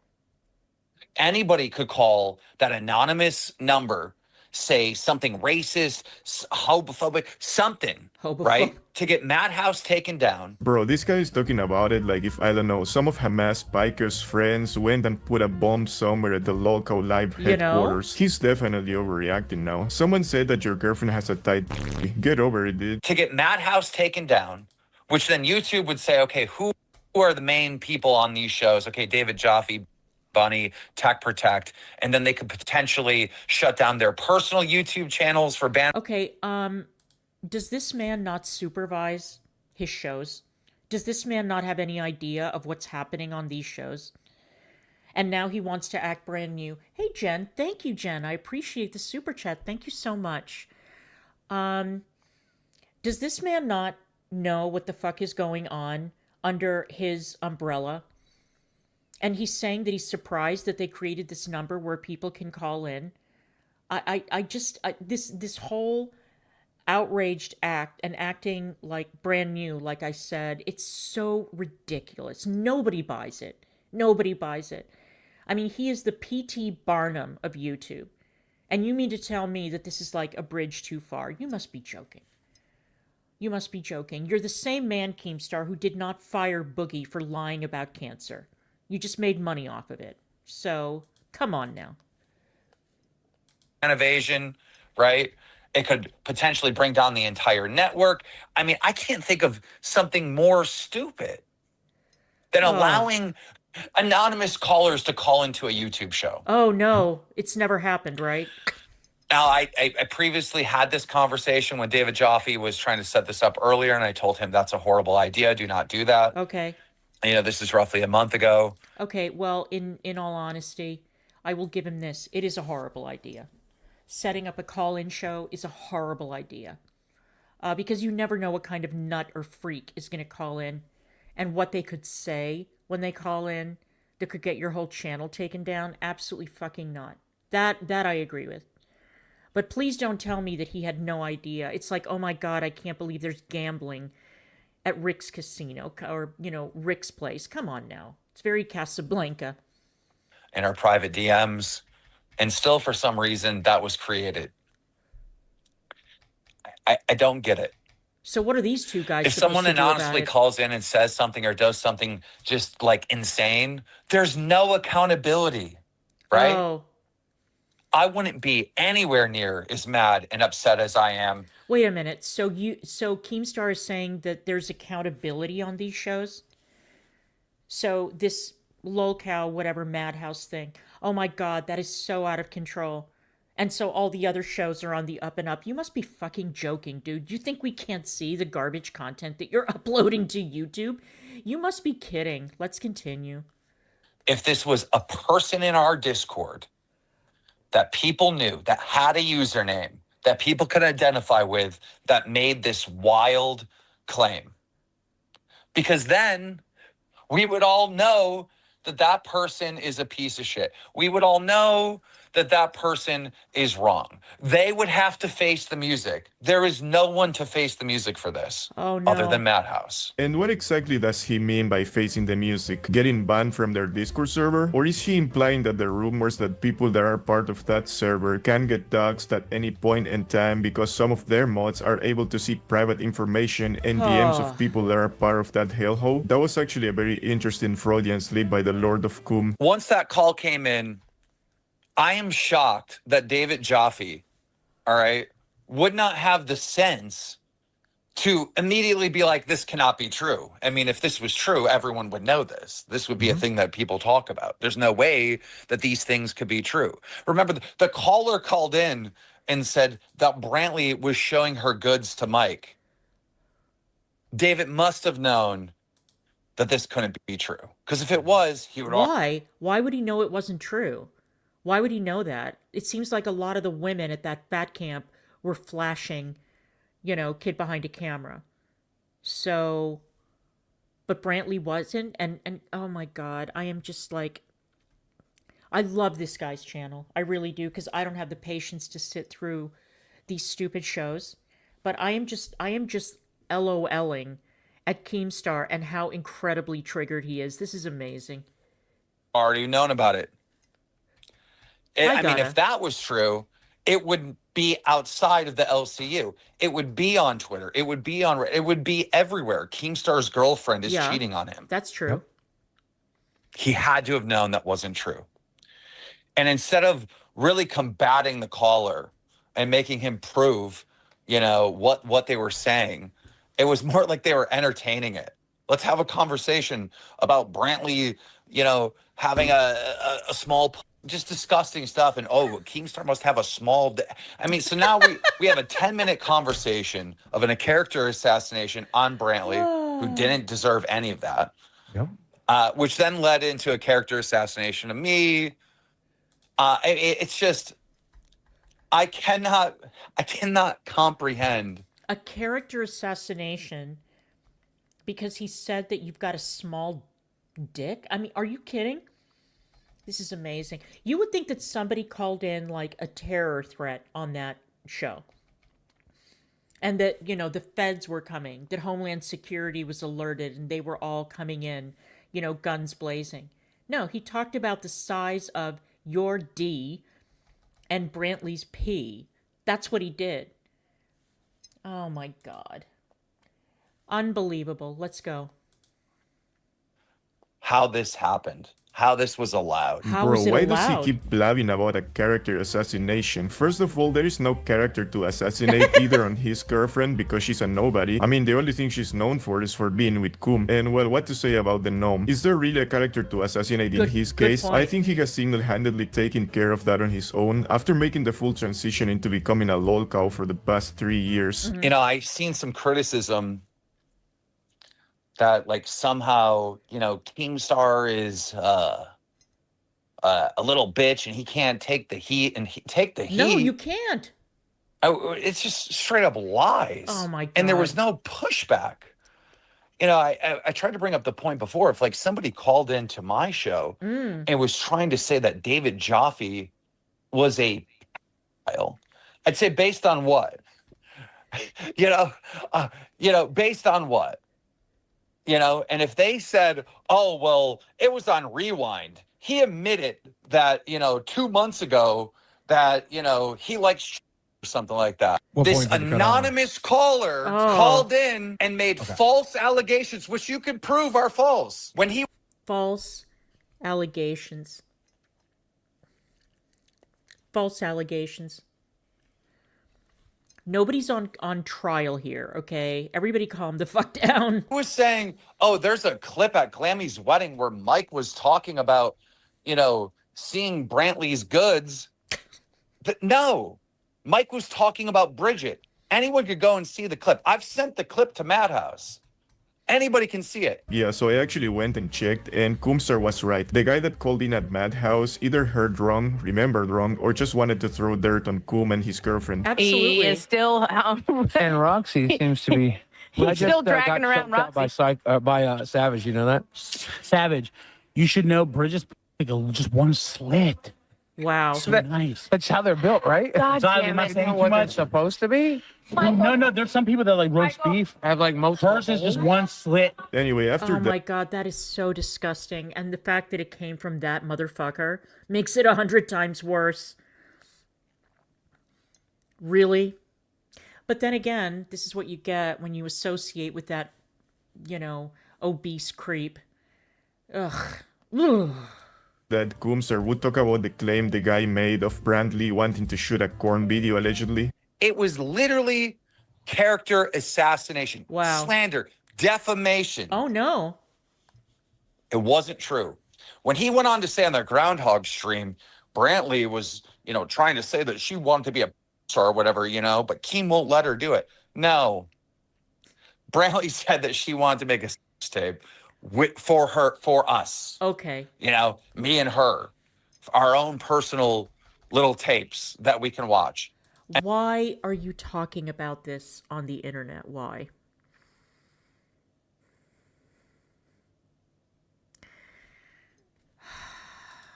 Anybody could call that anonymous number, say something racist, homophobic, something, right? To get Madhouse taken down. Bro, this guy is talking about it like if, I don't know, some of Hamas bikers' friends went and put a bomb somewhere at the local live headquarters. He's definitely overreacting now. Someone said that your girlfriend has a tight get over it, dude. To get Madhouse taken down, which then YouTube would say, okay, who are the main people on these shows? Okay, David Jaffe, Bunny, Tech Protect, and then they could potentially shut down their personal YouTube channels for ban. Okay, does this man not supervise his shows? Does this man not have any idea of what's happening on these shows? And now he wants to act brand new. Hey, Jen. Thank you, Jen. I appreciate the super chat. Thank you so much. Does this man not know what the fuck is going on under his umbrella? And he's saying that he's surprised that they created this number where people can call in. This whole outraged act and acting like brand new, like I said, it's so ridiculous. Nobody buys it. Nobody buys it. I mean, he is the P.T. Barnum of YouTube. And you mean to tell me that this is like a bridge too far? You must be joking. You must be joking. You're the same man, Keemstar, who did not fire Boogie for lying about cancer. You just made money off of it. So, come on now. Evasion, right? It could potentially bring down the entire network. I mean, I can't think of something more stupid than allowing anonymous callers to call into a YouTube show. Oh, no. It's never happened, right? Now, I previously had this conversation when David Jaffe was trying to set this up earlier, and I told him that's a horrible idea. Do not do that. Okay. This is roughly a month ago. Okay, well, in all honesty, I will give him this. It is a horrible idea. Setting up a call-in show is a horrible idea. Because you never know what kind of nut or freak is going to call in and what they could say when they call in that could get your whole channel taken down. Absolutely fucking not. That I agree with. But please don't tell me that he had no idea. It's like, oh my God, I can't believe there's gambling at Rick's Casino or, Rick's Place. Come on now. It's very Casablanca. In our private DMs. And still, for some reason, that was created. I don't get it. So what are these two guys If someone anonymously calls in and says something or does something just like insane, there's no accountability, right? Oh. I wouldn't be anywhere near as mad and upset as I am. Wait a minute. So Keemstar is saying that there's accountability on these shows? So this Lolcow, whatever Madhouse thing. Oh my God, that is so out of control. And so all the other shows are on the up and up. You must be fucking joking, dude. You think we can't see the garbage content that you're uploading to YouTube? You must be kidding. Let's continue. If this was a person in our Discord that people knew, that had a username, that people could identify with, that made this wild claim. Because then we would all know that that person is a piece of shit. We would all know that that person is wrong. They would have to face the music. There is no one to face the music for this other than Madhouse. And what exactly does he mean by facing the music? Getting banned from their Discord server? Or is he implying that the rumors that people that are part of that server can get doxxed at any point in time because some of their mods are able to see private information and DMs of people that are part of that hellhole? That was actually a very interesting Freudian slip by the Lord of Coom. Once that call came in, I am shocked that David Jaffe, all right, would not have the sense to immediately be like, this cannot be true. I mean, if this was true, everyone would know this. This would be a thing that people talk about. There's no way that these things could be true. Remember, the caller called in and said that Brantley was showing her goods to Mike. David must have known that this couldn't be true. Because if it was, he would... Why? Why would he know it wasn't true? Why would he know that? It seems like a lot of the women at that bat camp were flashing, you know, kid behind a camera. So, but Brantley wasn't, and oh my God, I am just like, I love this guy's channel. I really do, because I don't have the patience to sit through these stupid shows. But I am just LOLing at Keemstar and how incredibly triggered he is. This is amazing. Already known about it. I mean, if that was true, it would be outside of the LCU. It would be on Twitter. It would be on. It would be everywhere. Keemstar's girlfriend is cheating on him. That's true. He had to have known that wasn't true. And instead of really combating the caller and making him prove, you know, what they were saying, it was more like they were entertaining it. Let's have a conversation about Brantley, you know, having a small, just disgusting stuff. And, oh, Keemstar must have a small... I mean, so now we have a 10-minute conversation of a character assassination on Brantley, who didn't deserve any of that. Yep. Which then led into a character assassination of me. It's just... I cannot comprehend... A character assassination because he said that you've got a small dick? I mean, are you kidding? This is amazing. You would think that somebody called in like a terror threat on that show. And that, you know, the feds were coming, that Homeland Security was alerted and they were all coming in, you know, guns blazing. No, he talked about the size of your D and Brantley's P. That's what he did. Oh my God. Unbelievable. Let's go. How this happened. How this was allowed. Bro, why does he keep blabbing about a character assassination? First of all, there is no character to assassinate either on his girlfriend because she's a nobody. I mean, the only thing she's known for is for being with Coom. And well, what to say about the gnome? Is there really a character to assassinate in his case? I think he has single-handedly taken care of that on his own after making the full transition into becoming a lol cow for the past 3 years. You know, I've seen some criticism that like somehow, you know, Keemstar is a little bitch and he can't take the heat No, you can't. It's just straight up lies. Oh my God. And there was no pushback. You know, I tried to bring up the point before. If like somebody called into my show and was trying to say that David Jaffe was a pedophile, I'd say based on what? you know, based on what? You know, and if they said, oh, well, it was on Rewind, he admitted that, you know, 2 months ago that, you know, he likes or something like that. This anonymous caller called in and made false allegations, which you can prove are false. When he... False allegations. False allegations. Nobody's on trial here, okay? Everybody calm the fuck down. Who was saying, oh, there's a clip at Glammy's wedding where Mike was talking about, you know, seeing Brantley's goods. No, Mike was talking about Bridget. Anyone could go and see the clip. I've sent the clip to Madhouse. Anybody can see it. Yeah, so I actually went and checked, and Keemstar was right. The guy that called in at Madhouse either heard wrong, remembered wrong, or just wanted to throw dirt on Coom and his girlfriend. Absolutely. He is still... And Roxy seems to be... He's still dragging around Roxy. By Savage, you know that? Savage, you should know Bridget's like just one slit. Wow. So nice. That's how they're built, right? God So damn am I it. saying too much? It's supposed to be? No, there's some people that like roast beef. Have like multiple. Hers is just one slit. Anyway, after Oh my god, that is so disgusting. And the fact that it came from that motherfucker makes it 100 times worse. Really? But then again, this is what you get when you associate with that, obese creep. Ugh. Ugh. that Coomster would talk about the claim the guy made of Brantley wanting to shoot a corn video allegedly. It was literally character assassination, slander, defamation. Oh, no. It wasn't true. When he went on to say on the Groundhog stream, Brantley was, trying to say that she wanted to be a star or whatever, but Keem won't let her do it. No. Brantley said that she wanted to make a sex tape for us. Okay. Me and her, our own personal little tapes that we can watch. Why are you talking about this on the internet? Why?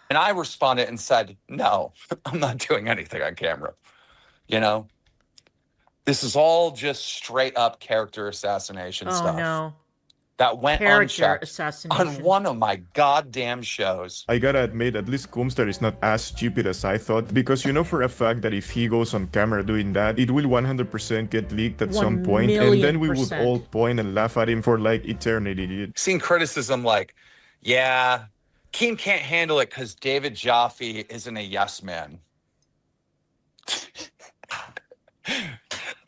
And I responded and said, no, I'm not doing anything on camera. This is all just straight up character assassination stuff. Oh, no. That went Character unchecked assassination. on one of my goddamn shows. I gotta admit, at least Coomster is not as stupid as I thought, because you know for a fact that if he goes on camera doing that, it will 100% get leaked at some point, and then we would all point and laugh at him for like eternity. Seen criticism like, yeah, Keem can't handle it because David Jaffe isn't a yes man.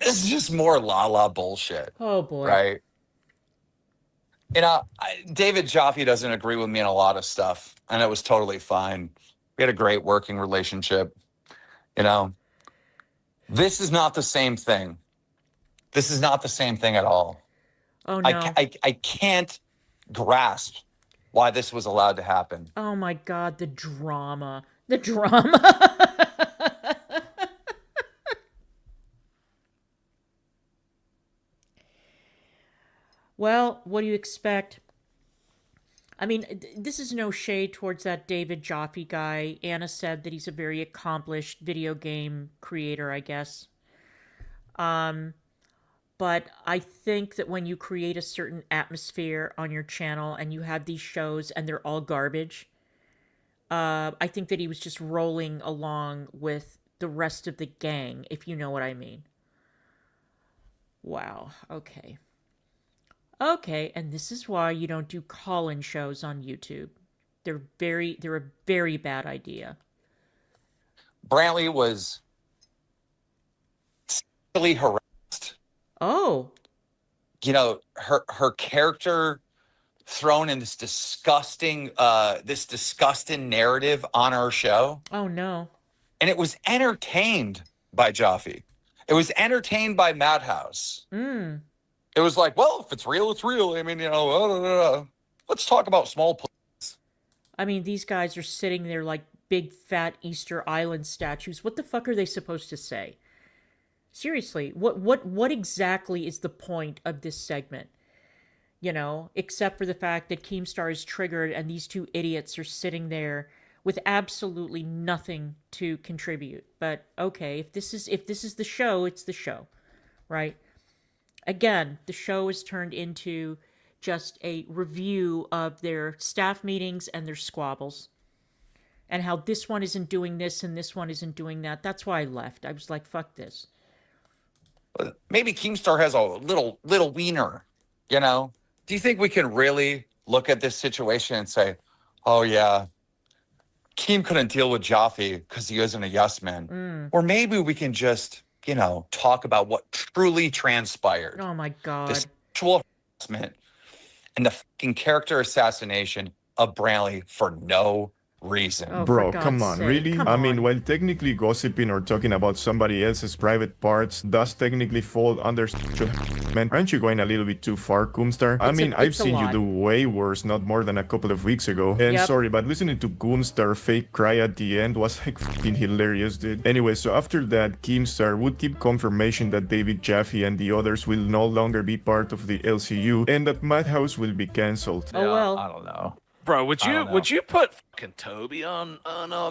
This is just more la-la bullshit. Oh, boy. Right? David Jaffe doesn't agree with me on a lot of stuff, and it was totally fine. We had a great working relationship. This is not the same thing. This is not the same thing at all. Oh, no. I can't grasp why this was allowed to happen. Oh, my God. The drama. The drama. Well, what do you expect? I mean, this is no shade towards that David Jaffe guy. Anna said that he's a very accomplished video game creator, I guess. But I think that when you create a certain atmosphere on your channel and you have these shows and they're all garbage, I think that he was just rolling along with the rest of the gang, if you know what I mean. Wow, okay. Okay, and this is why you don't do call-in shows on YouTube. They're a very bad idea. Brantley was sexually harassed. Oh. Her character thrown in this disgusting narrative on our show. Oh, no. And it was entertained by Jaffe. It was entertained by Madhouse. It was like, well, if it's real, it's real. I mean, let's talk about small places. I mean, these guys are sitting there like big fat Easter Island statues. What the fuck are they supposed to say? Seriously, what exactly is the point of this segment? Except for the fact that Keemstar is triggered and these two idiots are sitting there with absolutely nothing to contribute. But okay, if this is the show, it's the show, right? Again, the show is turned into just a review of their staff meetings and their squabbles. And how this one isn't doing this and this one isn't doing that. That's why I left. I was like, fuck this. Maybe Keemstar has a little wiener, Do you think we can really look at this situation and say, oh, yeah, Keem couldn't deal with Jaffe because he isn't a yes man? Or maybe we can just... talk about what truly transpired. Oh my God. The sexual harassment and the fucking character assassination of Brantley for no reason. Oh, bro, come on, really? I mean, while technically gossiping or talking about somebody else's private parts does technically fall under sexual harassment, aren't you going a little bit too far, Coomstar? I mean, I've seen you do way worse not more than a couple of weeks ago. And sorry, but listening to Coomstar fake cry at the end was like fucking hilarious, dude. Anyway, so after that, Keemstar would keep confirmation that David Jaffe and the others will no longer be part of the LCU and that Madhouse will be cancelled. Oh, well. I don't know. Bro, would I you don't know. would you put fucking Toby on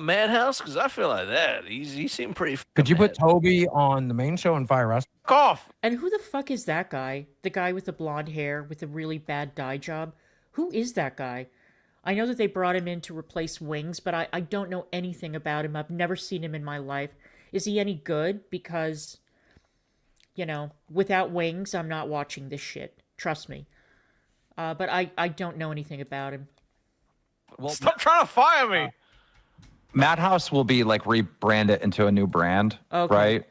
Madhouse? Because I feel like that. He seemed pretty. Could you put Toby on the main show and fire us? Off. And who the fuck is that guy? The guy with the blonde hair with the really bad dye job? Who is that guy? I know that they brought him in to replace Wings, but I don't know anything about him. I've never seen him in my life. Is he any good? Because, you know, without Wings, I'm not watching this shit. Trust me. But I don't know anything about him. Well, Stop trying to fire me. Madhouse will be like rebrand it into a new brand, Okay. right?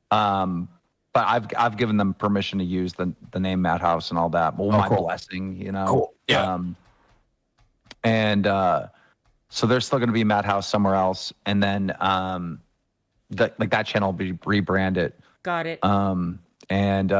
But I've given them permission to use the name Madhouse and all that. Well, my cool. blessing, you know. Cool. Yeah. And so there's still going to be Madhouse somewhere else, and then that channel will be rebranded. Got it. And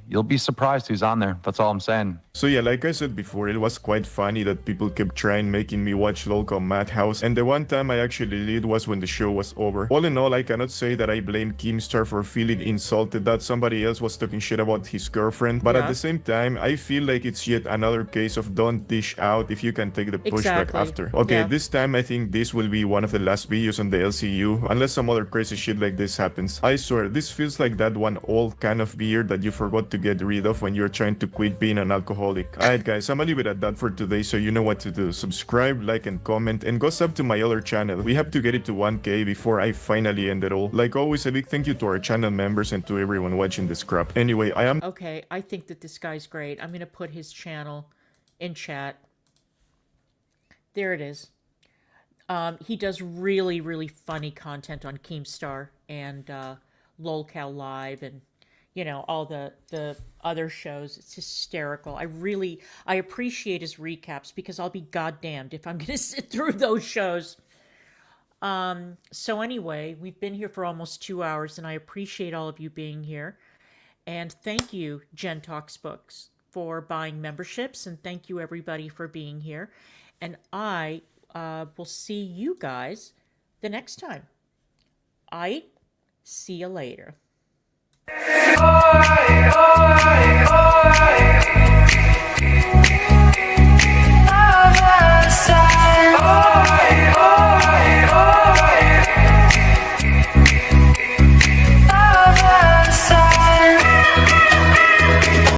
you'll be surprised who's on there. That's all I'm saying. So yeah, like I said before, it was quite funny that people kept trying making me watch local Madhouse, and the one time I actually did was when the show was over. All in all, I cannot say that I blame Keemstar for feeling insulted that somebody else was talking shit about his girlfriend, but at the same time, I feel like it's yet another case of don't dish out if you can take the pushback Exactly. after. Okay, Yeah. this time I think this will be one of the last videos on the LCU, unless some other crazy shit like this happens. I swear, this feels like that one old can of beer that you forgot to get rid of when you're trying to quit being an alcoholic. Alright guys, I'm gonna leave it at that for today, so you know what to do. Subscribe, like, and comment, and go sub to my other channel. We have to get it to 1K before I finally end it all. Like always, a big thank you to our channel members and to everyone watching this crap. Anyway, I am... Okay, I think that this guy's great. I'm going to put his channel in chat. There it is. He does really, really funny content on Keemstar and LOLCal Live and, you know, all the other shows. It's hysterical. I appreciate his recaps because I'll be goddamned if I'm going to sit through those shows. So anyway, we've been here for almost 2 hours, and I appreciate all of you being here. And thank you, Gen Talks Books, for buying memberships, and thank you, everybody, for being here. And I will see you guys the next time. See you later.